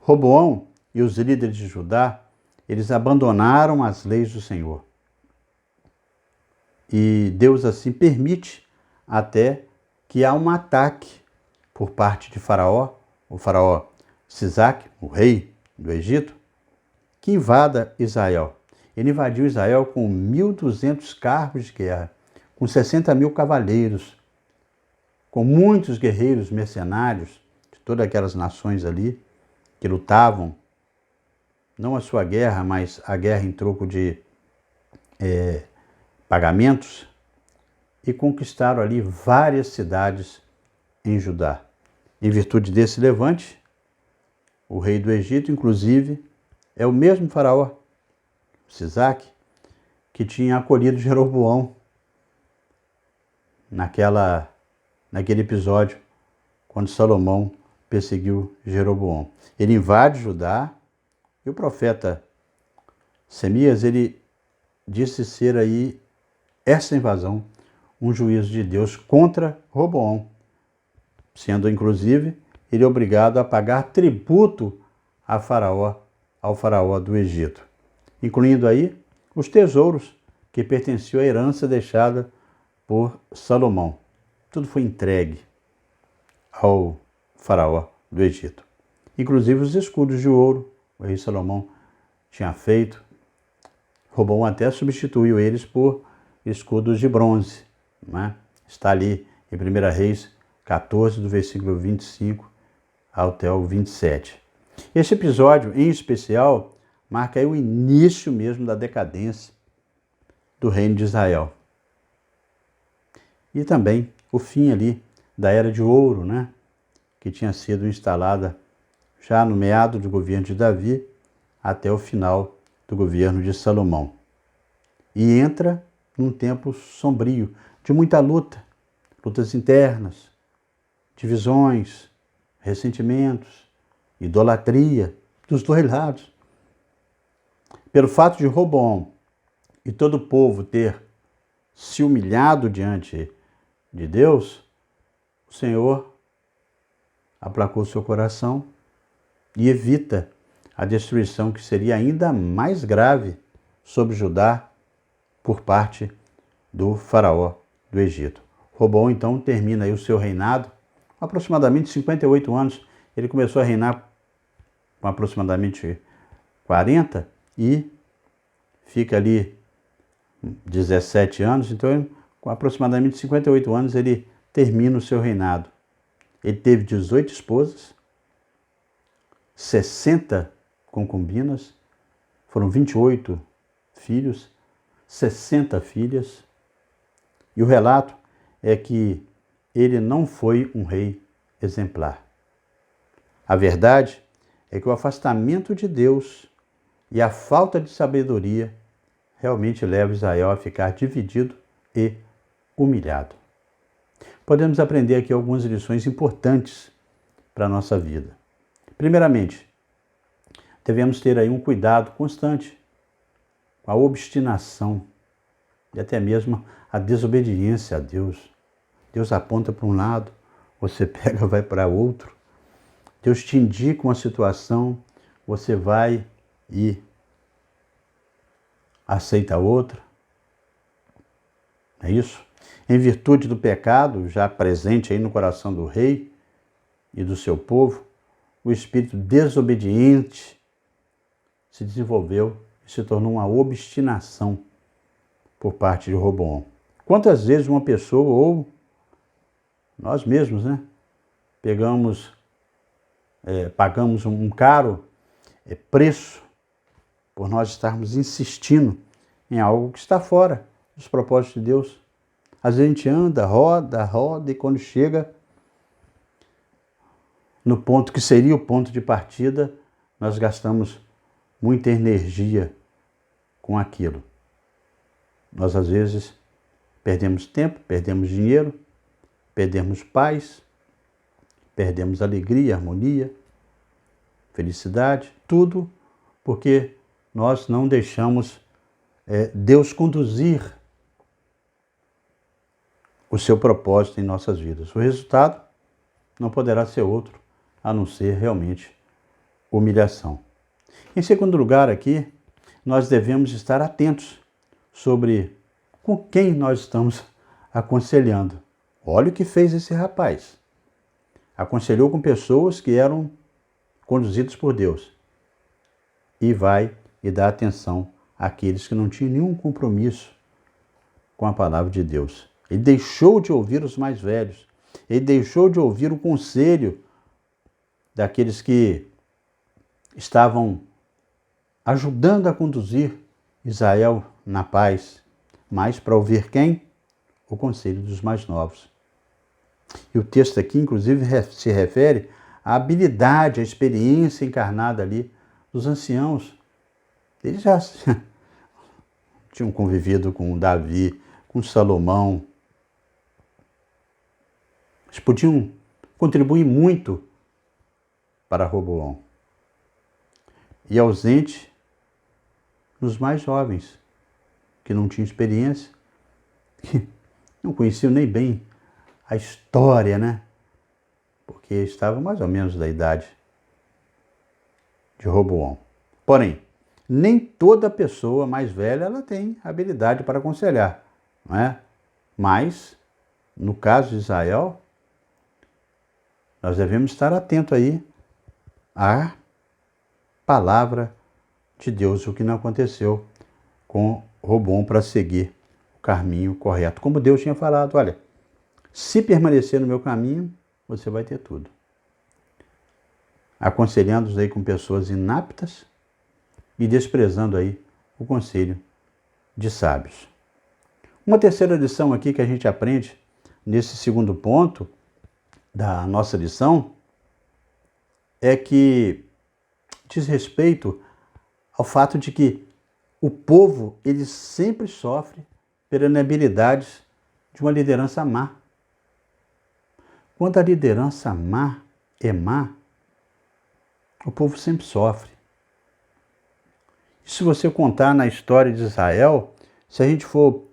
Roboão e os líderes de Judá, eles abandonaram as leis do Senhor. E Deus assim permite até que há um ataque por parte de Faraó, o faraó Sisaque, o rei do Egito, que invada Israel. Ele invadiu Israel com 1.200 carros de guerra, com 60 mil cavaleiros, com muitos guerreiros mercenários de todas aquelas nações ali que lutavam, não a sua guerra, mas a guerra em troco de pagamentos e conquistaram ali várias cidades em Judá. Em virtude desse levante, o rei do Egito, inclusive, é o mesmo faraó, Sisaque, que tinha acolhido Jeroboão naquele episódio, quando Salomão perseguiu Jeroboão. Ele invade Judá e o profeta Semias, ele disse ser aí essa invasão um juízo de Deus contra Roboão, sendo inclusive ele obrigado a pagar tributo ao faraó do Egito, incluindo aí os tesouros que pertenciam à herança deixada por Salomão. Tudo foi entregue ao faraó do Egito, inclusive os escudos de ouro o rei Salomão tinha feito. Roboão até substituiu eles por escudos de bronze, né? Está ali em 1 Reis 14, do versículo 25 até o 27. Esse episódio, em especial, marca aí o início mesmo da decadência do reino de Israel. E também o fim ali da Era de Ouro, né? Que tinha sido instalada já no meado do governo de Davi até o final do governo de Salomão. E entra num tempo sombrio, de muita luta, lutas internas, divisões, ressentimentos, idolatria dos dois lados. Pelo fato de Roboão e todo o povo ter se humilhado diante de Deus, o Senhor aplacou seu coração e evita a destruição que seria ainda mais grave sobre Judá por parte do faraó do Egito. Roboão então termina aí o seu reinado, aproximadamente 58 anos. Ele começou a reinar com aproximadamente 40 e fica ali 17 anos, então com aproximadamente 58 anos ele termina o seu reinado. Ele teve 18 esposas, 60 concubinas, foram 28 filhos, 60 filhas, e o relato é que ele não foi um rei exemplar. A verdade é que o afastamento de Deus e a falta de sabedoria realmente leva Israel a ficar dividido e humilhado. Podemos aprender aqui algumas lições importantes para a nossa vida. Primeiramente, devemos ter aí um cuidado constante com a obstinação e até mesmo a desobediência a Deus. Deus aponta para um lado, você pega, vai para outro. Deus te indica uma situação, você vai e aceita outra. É isso? Em virtude do pecado já presente aí no coração do rei e do seu povo, o espírito desobediente se desenvolveu e se tornou uma obstinação por parte de Roboão. Quantas vezes uma pessoa, ou nós mesmos, né, pagamos um caro preço por nós estarmos insistindo em algo que está fora dos propósitos de Deus. Às vezes a gente anda, roda, e quando chega no ponto que seria o ponto de partida, nós gastamos muita energia com aquilo. Nós, às vezes, perdemos tempo, perdemos dinheiro, perdemos paz, perdemos alegria, harmonia, felicidade, tudo porque nós não deixamos Deus conduzir o seu propósito em nossas vidas. O resultado não poderá ser outro a não ser realmente humilhação. Em segundo lugar aqui, nós devemos estar atentos sobre com quem nós estamos aconselhando. Olha o que fez esse rapaz. Aconselhou com pessoas que eram conduzidas por Deus. E vai e dá atenção àqueles que não tinham nenhum compromisso com a palavra de Deus. Ele deixou de ouvir os mais velhos. Ele deixou de ouvir o conselho daqueles que estavam ajudando a conduzir Israel na paz, mas para ouvir quem? O conselho dos mais novos. E o texto aqui, inclusive, se refere à habilidade, à experiência encarnada ali dos anciãos. Eles já tinham convivido com Davi, com Salomão. Eles podiam contribuir muito para Roboão. E ausente nos mais jovens, que não tinham experiência, que não conheciam nem bem a história, né? Porque estavam mais ou menos da idade de Roboão. Porém, nem toda pessoa mais velha ela tem habilidade para aconselhar, não é? Mas, no caso de Israel, nós devemos estar atentos aí à palavra de Deus, o que não aconteceu com Roboão para seguir o caminho correto. Como Deus tinha falado, olha, se permanecer no meu caminho, você vai ter tudo. Aconselhando-os aí com pessoas inaptas e desprezando aí o conselho de sábios. Uma terceira lição aqui que a gente aprende nesse segundo ponto da nossa lição é que diz respeito ao fato de que o povo ele sempre sofre pelas inabilidades de uma liderança má. Quando a liderança má é má, o povo sempre sofre. E se você contar na história de Israel, se a gente for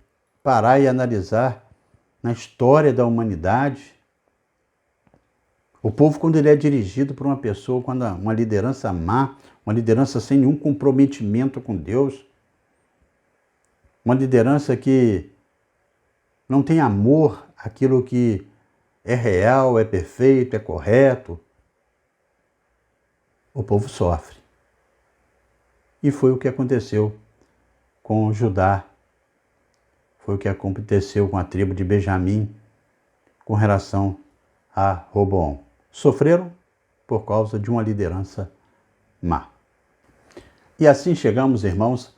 parar e analisar na história da humanidade, o povo, quando ele é dirigido por uma pessoa, quando uma liderança má, uma liderança sem nenhum comprometimento com Deus, uma liderança que não tem amor àquilo que é real, é perfeito, é correto, o povo sofre. E foi o que aconteceu com Judá, foi o que aconteceu com a tribo de Benjamim com relação a Roboão. Sofreram por causa de uma liderança má. E assim chegamos, irmãos,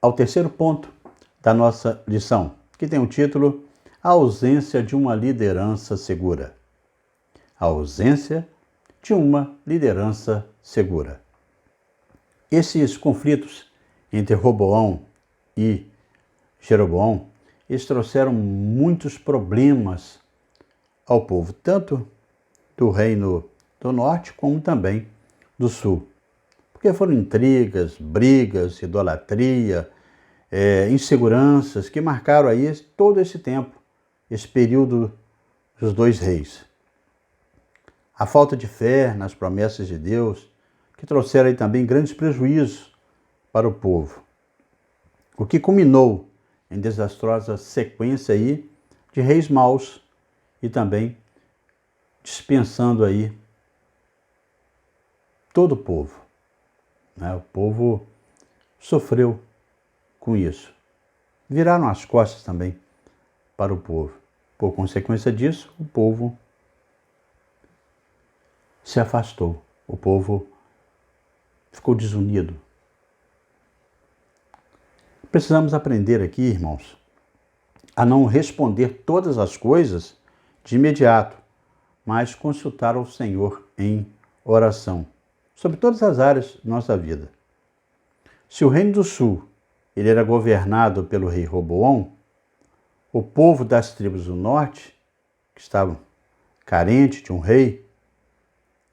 ao terceiro ponto da nossa lição, que tem o título A ausência de uma liderança segura. A ausência de uma liderança segura. Esses conflitos entre Roboão e Jeroboão, eles trouxeram muitos problemas ao povo, tanto do reino do norte como também do sul. Porque foram intrigas, brigas, idolatria, inseguranças que marcaram aí todo esse tempo, esse período dos dois reis. A falta de fé nas promessas de Deus, que trouxeram aí também grandes prejuízos para o povo. O que culminou em desastrosa sequência aí de reis maus e também dispensando aí todo o povo. O povo sofreu com isso. Viraram as costas também para o povo. Por consequência disso, o povo se afastou. O povo ficou desunido. Precisamos aprender aqui, irmãos, a não responder todas as coisas de imediato, mas consultar ao Senhor em oração sobre todas as áreas da nossa vida. Se o reino do sul ele era governado pelo rei Roboão, o povo das tribos do norte, que estavam carentes de um rei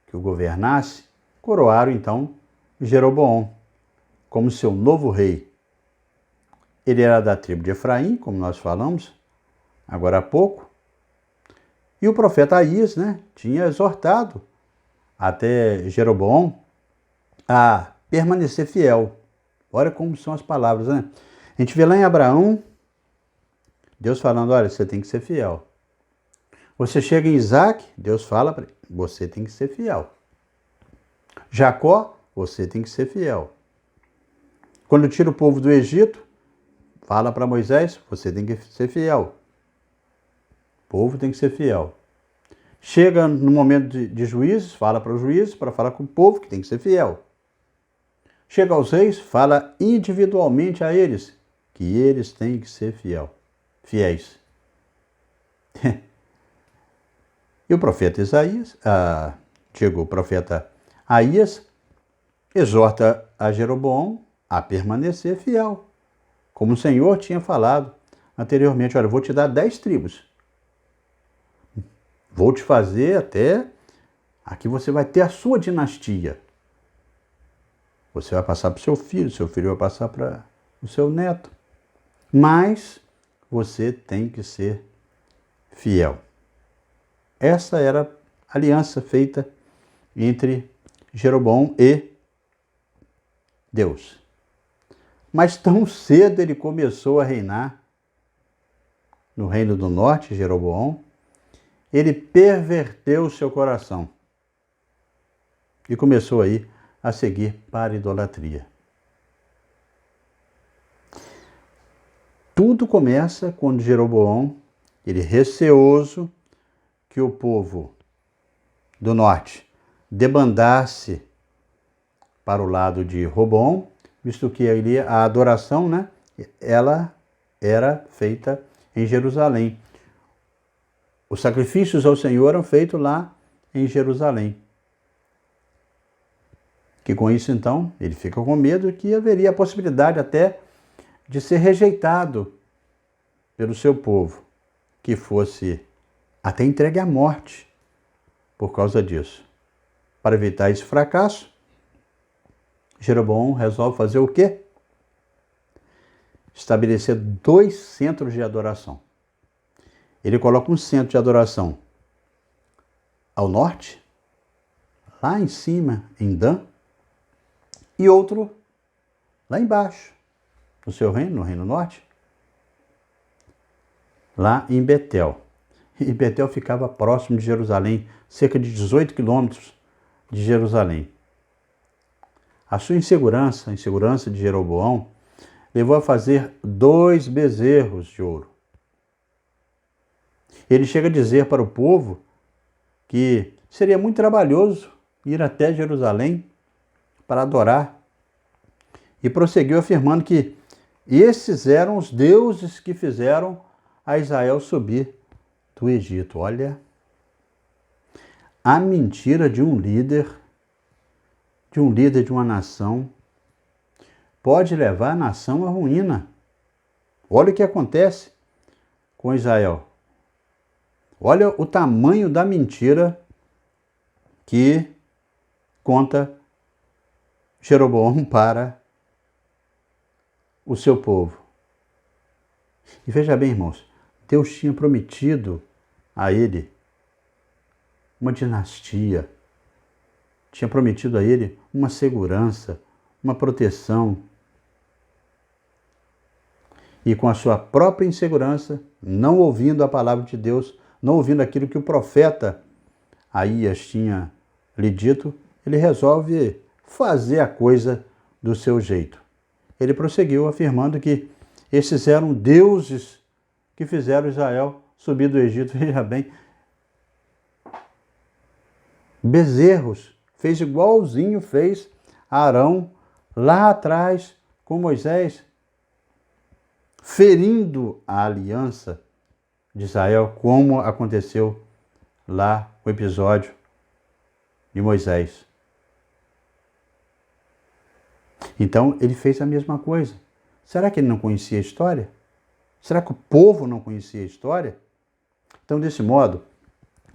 que o governasse, coroaram então Jeroboão como seu novo rei. Ele era da tribo de Efraim, como nós falamos agora há pouco, e o profeta Aías, tinha exortado até Jeroboão a permanecer fiel. Olha como são as palavras, A gente vê lá em Abraão, Deus falando, olha, você tem que ser fiel. Você chega em Isaac, Deus fala para ele, você tem que ser fiel. Jacó, você tem que ser fiel. Quando tira o povo do Egito, fala para Moisés, você tem que ser fiel. O povo tem que ser fiel. Chega no momento de juízes, fala para os juízes, para falar com o povo que tem que ser fiel. Chega aos reis, fala individualmente a eles que eles têm que ser fiéis. E o profeta o profeta Aías exorta a Jeroboão a permanecer fiel, como o Senhor tinha falado anteriormente. Olha, eu vou te dar 10 tribos. Vou te fazer até... Aqui você vai ter a sua dinastia. Você vai passar para o seu filho vai passar para o seu neto. Mas você tem que ser fiel. Essa era a aliança feita entre Jeroboão e Deus. Mas tão cedo ele começou a reinar no reino do norte, Jeroboão, ele perverteu o seu coração e começou aí a seguir para a idolatria. Tudo começa quando Jeroboão, ele receoso que o povo do norte debandasse para o lado de Roboão, visto que ali a adoração, né, ela era feita em Jerusalém. Os sacrifícios ao Senhor eram feitos lá em Jerusalém. Que com isso, então, ele fica com medo que haveria a possibilidade até de ser rejeitado pelo seu povo, que fosse até entregue à morte por causa disso. Para evitar esse fracasso, Jeroboão resolve fazer o quê? Estabelecer 2 centros de adoração. Ele coloca um centro de adoração ao norte, lá em cima, em Dan, e outro lá embaixo, no seu reino, no Reino Norte, lá em Betel. E Betel ficava próximo de Jerusalém, cerca de 18 quilômetros de Jerusalém. A sua insegurança, a insegurança de Jeroboão, levou a fazer 2 bezerros de ouro. Ele chega a dizer para o povo que seria muito trabalhoso ir até Jerusalém para adorar. E prosseguiu afirmando que esses eram os deuses que fizeram a Israel subir do Egito. Olha, a mentira de um líder de uma nação, pode levar a nação à ruína. Olha o que acontece com Israel. Olha o tamanho da mentira que conta Jeroboão para o seu povo. E veja bem, irmãos, Deus tinha prometido a ele uma dinastia, tinha prometido a ele uma segurança, uma proteção. E com a sua própria insegurança, não ouvindo a palavra de Deus, não ouvindo aquilo que o profeta Aías tinha lhe dito, ele resolve fazer a coisa do seu jeito. Ele prosseguiu afirmando que esses eram deuses que fizeram Israel subir do Egito. Veja bem, bezerros, fez igualzinho fez Arão lá atrás com Moisés, ferindo a aliança de Israel, como aconteceu lá no episódio de Moisés. Então ele fez a mesma coisa. Será que ele não conhecia a história? Será que o povo não conhecia a história? Então, desse modo,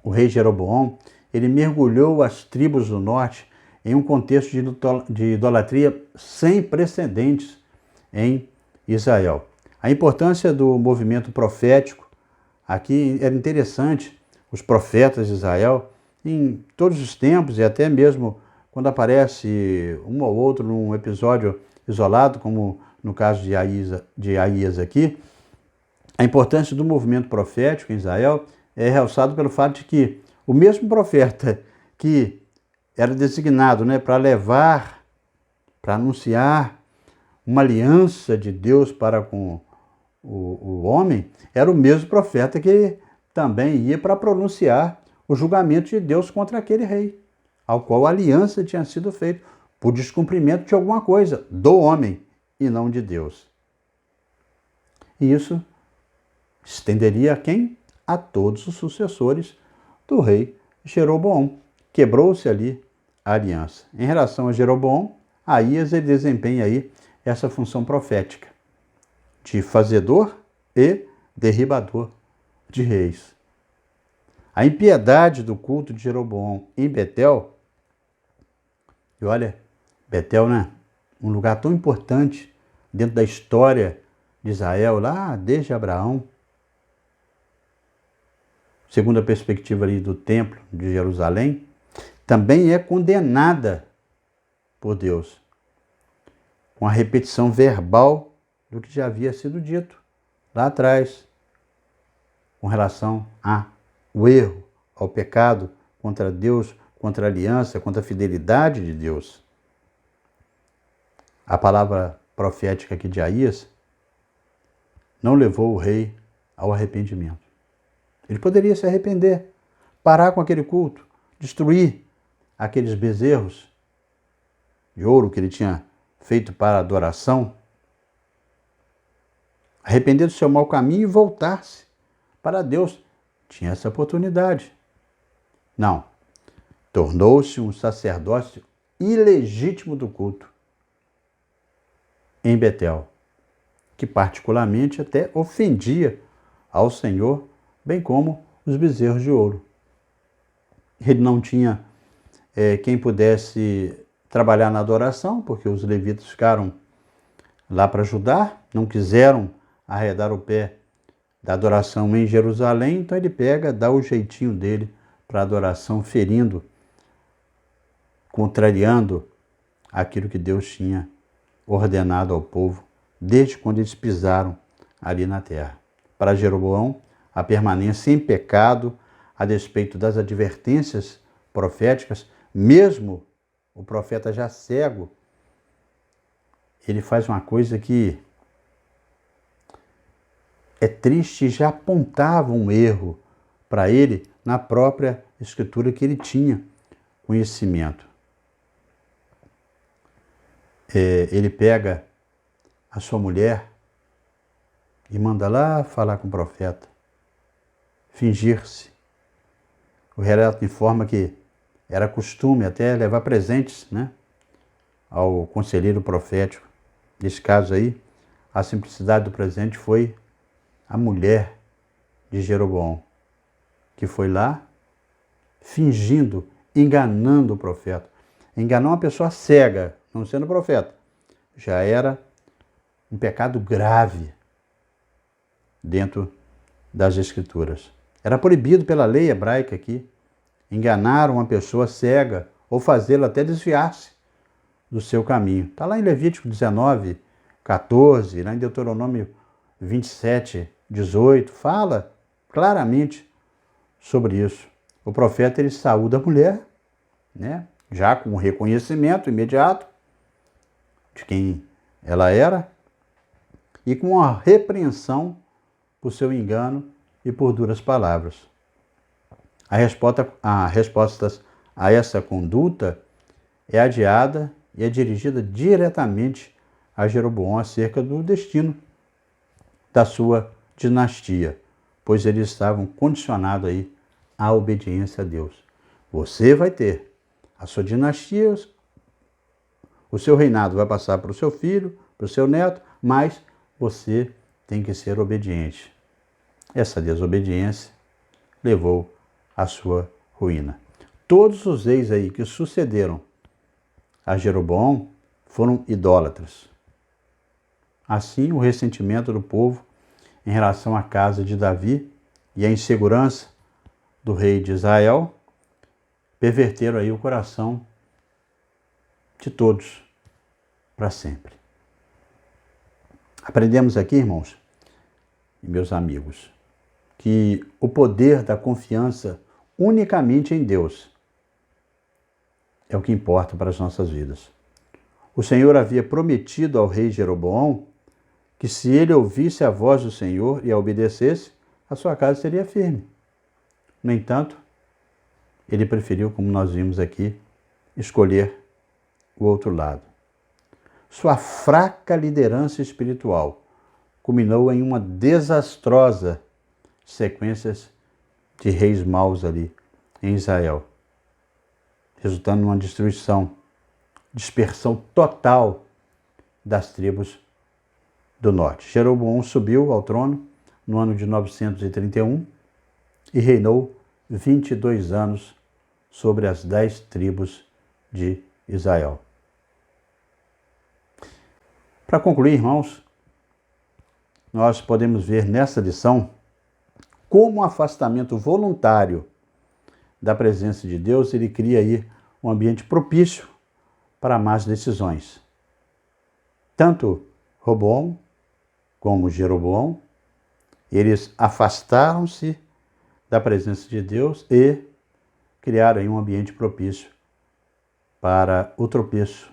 o rei Jeroboão, ele mergulhou as tribos do norte em um contexto de idolatria sem precedentes em Israel. A importância do movimento profético, aqui era interessante, os profetas de Israel, em todos os tempos, e até mesmo quando aparece um ou outro num episódio isolado, como no caso de Aías aqui, a importância do movimento profético em Israel é realçado pelo fato de que o mesmo profeta que era designado, para levar, para anunciar uma aliança de Deus para com o homem, era o mesmo profeta que também ia para pronunciar o julgamento de Deus contra aquele rei, ao qual a aliança tinha sido feita por descumprimento de alguma coisa do homem e não de Deus. E isso estenderia a quem? A todos os sucessores do rei Jeroboão. Quebrou-se ali a aliança. Em relação a Jeroboão, Aías ele desempenha aí essa função profética de fazedor e derribador de reis. A impiedade do culto de Jeroboão em Betel, e olha, Betel, né? Um lugar tão importante dentro da história de Israel, lá desde Abraão, segundo a perspectiva ali do templo de Jerusalém, também é condenada por Deus, com a repetição verbal do que já havia sido dito lá atrás, com relação ao erro, ao pecado contra Deus, contra a aliança, contra a fidelidade de Deus. A palavra profética aqui de Aías não levou o rei ao arrependimento. Ele poderia se arrepender, parar com aquele culto, destruir aqueles bezerros de ouro que ele tinha feito para adoração, arrepender do seu mau caminho e voltar-se para Deus. Tinha essa oportunidade. Não. Tornou-se um sacerdócio ilegítimo do culto em Betel, que particularmente até ofendia ao Senhor, bem como os bezerros de ouro. Ele não tinha quem pudesse trabalhar na adoração, porque os levitas ficaram lá para ajudar, não quiseram arredar o pé da adoração em Jerusalém, então ele dá o jeitinho dele para a adoração, ferindo, contrariando aquilo que Deus tinha ordenado ao povo, desde quando eles pisaram ali na terra. Para Jeroboão, a permanência em pecado, a despeito das advertências proféticas, mesmo o profeta já cego, ele faz uma coisa que é triste, já apontava um erro para ele na própria escritura que ele tinha conhecimento. Ele pega a sua mulher e manda lá falar com o profeta, fingir-se. O relato informa que era costume até levar presentes, né, ao conselheiro profético. Nesse caso aí, a simplicidade do presente foi a mulher de Jeroboão, que foi lá fingindo, enganando o profeta. Enganou uma pessoa cega, não sendo profeta, já era um pecado grave dentro das Escrituras. Era proibido pela lei hebraica aqui enganar uma pessoa cega ou fazê-la até desviar-se do seu caminho. Está lá em Levítico 19, 14, lá em Deuteronômio 27, 18, fala claramente sobre isso. O profeta ele saúda a mulher, né, já com um reconhecimento imediato de quem ela era e com uma repreensão por seu engano e por duras palavras. A resposta a essa conduta é adiada e é dirigida diretamente a Jeroboão acerca do destino da sua dinastia, pois eles estavam condicionados aí à obediência a Deus. Você vai ter a sua dinastia, o seu reinado vai passar para o seu filho, para o seu neto, mas você tem que ser obediente. Essa desobediência levou à sua ruína. Todos os reis aí que sucederam a Jeroboão foram idólatras. Assim, o ressentimento do povo em relação à casa de Davi e a insegurança do rei de Israel perverteram aí o coração de todos para sempre. Aprendemos aqui, irmãos e meus amigos, que o poder da confiança unicamente em Deus é o que importa para as nossas vidas. O Senhor havia prometido ao rei Jeroboão que se ele ouvisse a voz do Senhor e a obedecesse, a sua casa seria firme. No entanto, ele preferiu, como nós vimos aqui, escolher o outro lado. Sua fraca liderança espiritual culminou em uma desastrosa sequência de reis maus ali em Israel, resultando numa destruição, dispersão total das tribos do norte. Jeroboão subiu ao trono no ano de 931 e reinou 22 anos sobre as 10 tribos de Israel. Para concluir, irmãos, nós podemos ver nessa lição como o afastamento voluntário da presença de Deus, ele cria aí um ambiente propício para más decisões. Tanto Roboão como Jeroboão, eles afastaram-se da presença de Deus e criaram aí um ambiente propício para o tropeço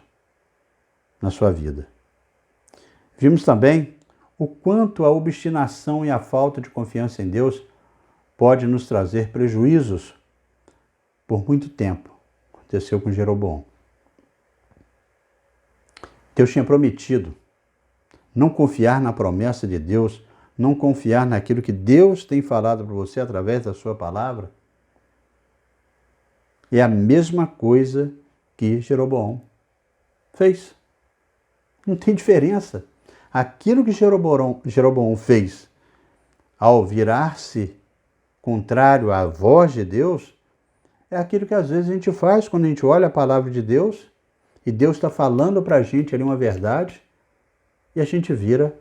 na sua vida. Vimos também o quanto a obstinação e a falta de confiança em Deus pode nos trazer prejuízos por muito tempo. Aconteceu com Jeroboão. Deus tinha prometido não confiar na promessa de Deus, não confiar naquilo que Deus tem falado para você através da sua palavra. É a mesma coisa que Jeroboão fez. Não tem diferença. Aquilo que Jeroboão fez ao virar-se contrário à voz de Deus, é aquilo que às vezes a gente faz quando a gente olha a palavra de Deus e Deus está falando para a gente ali uma verdade e a gente vira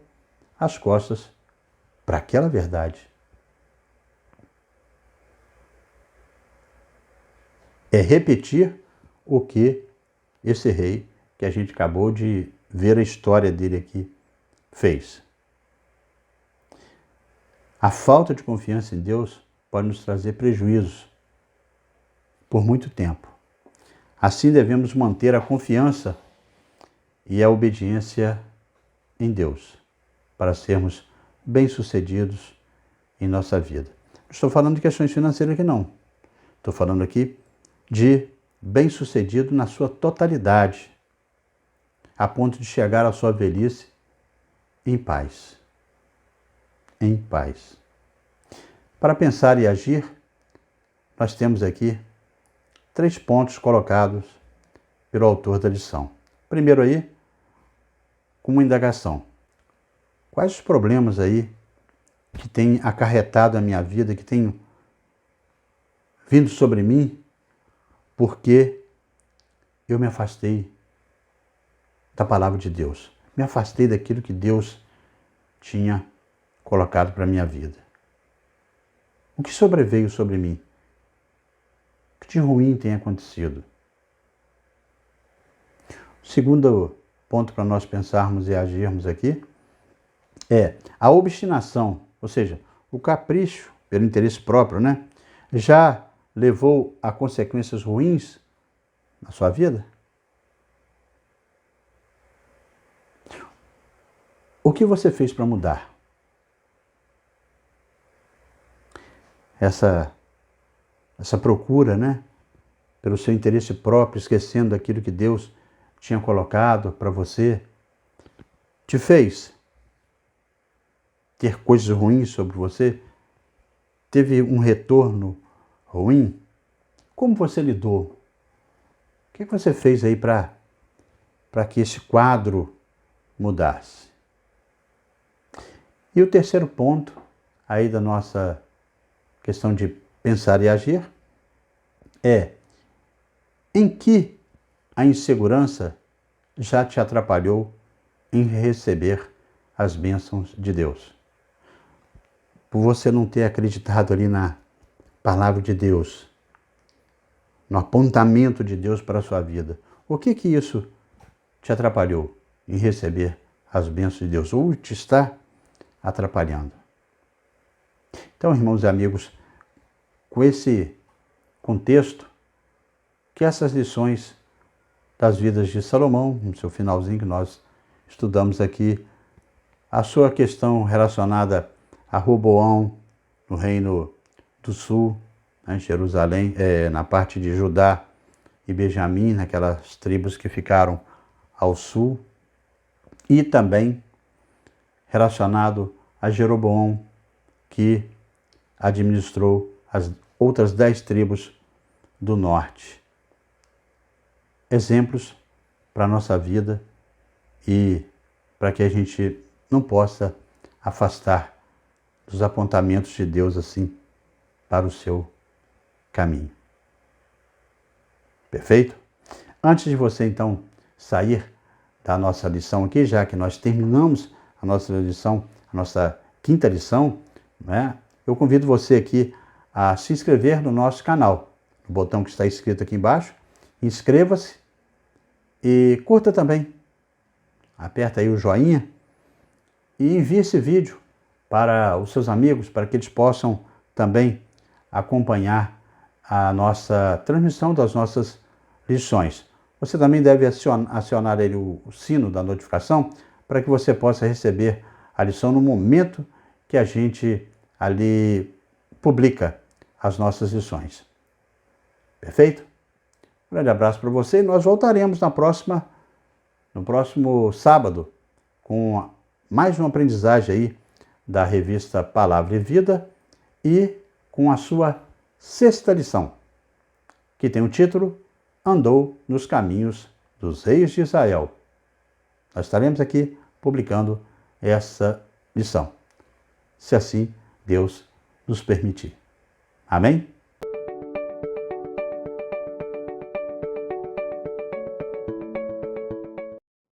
as costas para aquela verdade. É repetir o que esse rei, que a gente acabou de ver a história dele aqui, fez. A falta de confiança em Deus pode nos trazer prejuízos por muito tempo. Assim devemos manter a confiança e a obediência em Deus para sermos bem-sucedidos em nossa vida. Não estou falando de questões financeiras aqui não. Estou falando aqui de bem-sucedido na sua totalidade, a ponto de chegar à sua velhice em paz. Em paz. Para pensar e agir, nós temos aqui 3 pontos colocados pelo autor da lição. Primeiro aí, com uma indagação. Quais os problemas aí que têm acarretado a minha vida, que têm vindo sobre mim, porque eu me afastei da palavra de Deus. Me afastei daquilo que Deus tinha colocado para a minha vida. O que sobreveio sobre mim? O que de ruim tem acontecido? O segundo ponto para nós pensarmos e agirmos aqui é a obstinação, ou seja, o capricho pelo interesse próprio, né? Já levou a consequências ruins na sua vida? O que você fez para mudar? Essa procura, né? Pelo seu interesse próprio, esquecendo aquilo que Deus tinha colocado para você, te fez ter coisas ruins sobre você? Teve um retorno ruim? Como você lidou? O que você fez aí para que esse quadro mudasse? E o terceiro ponto aí da nossa questão de pensar e agir é: em que a insegurança já te atrapalhou em receber as bênçãos de Deus? Por você não ter acreditado ali na palavra de Deus, no apontamento de Deus para a sua vida, o que isso te atrapalhou em receber as bênçãos de Deus? Ou te está atrapalhando? Então, irmãos e amigos, com esse contexto, que essas lições das vidas de Salomão, no seu finalzinho que nós estudamos aqui, a sua questão relacionada a Roboão, no reino do sul, em Jerusalém, na parte de Judá e Benjamim, naquelas tribos que ficaram ao sul, e também relacionado a Jeroboão, que administrou as outras 10 tribos do norte. Exemplos para a nossa vida e para que a gente não possa afastar dos apontamentos de Deus assim para o seu caminho. Perfeito? Antes de você então sair da nossa lição aqui, já que nós terminamos a nossa lição, a nossa quinta lição, né? Eu convido você aqui a se inscrever no nosso canal, no botão que está escrito aqui embaixo. Inscreva-se e curta também. Aperta aí o joinha e envie esse vídeo para os seus amigos, para que eles possam também acompanhar a nossa transmissão das nossas lições. Você também deve acionar aí o sino da notificação para que você possa receber a lição no momento que a gente ali publica as nossas lições. Perfeito? Um grande abraço para você e nós voltaremos no próximo sábado com mais uma aprendizagem aí da revista Palavra e Vida e com a sua sexta lição, que tem o título Andou nos caminhos dos reis de Israel. Nós estaremos aqui publicando essa lição, se assim Deus nos permitir. Amém?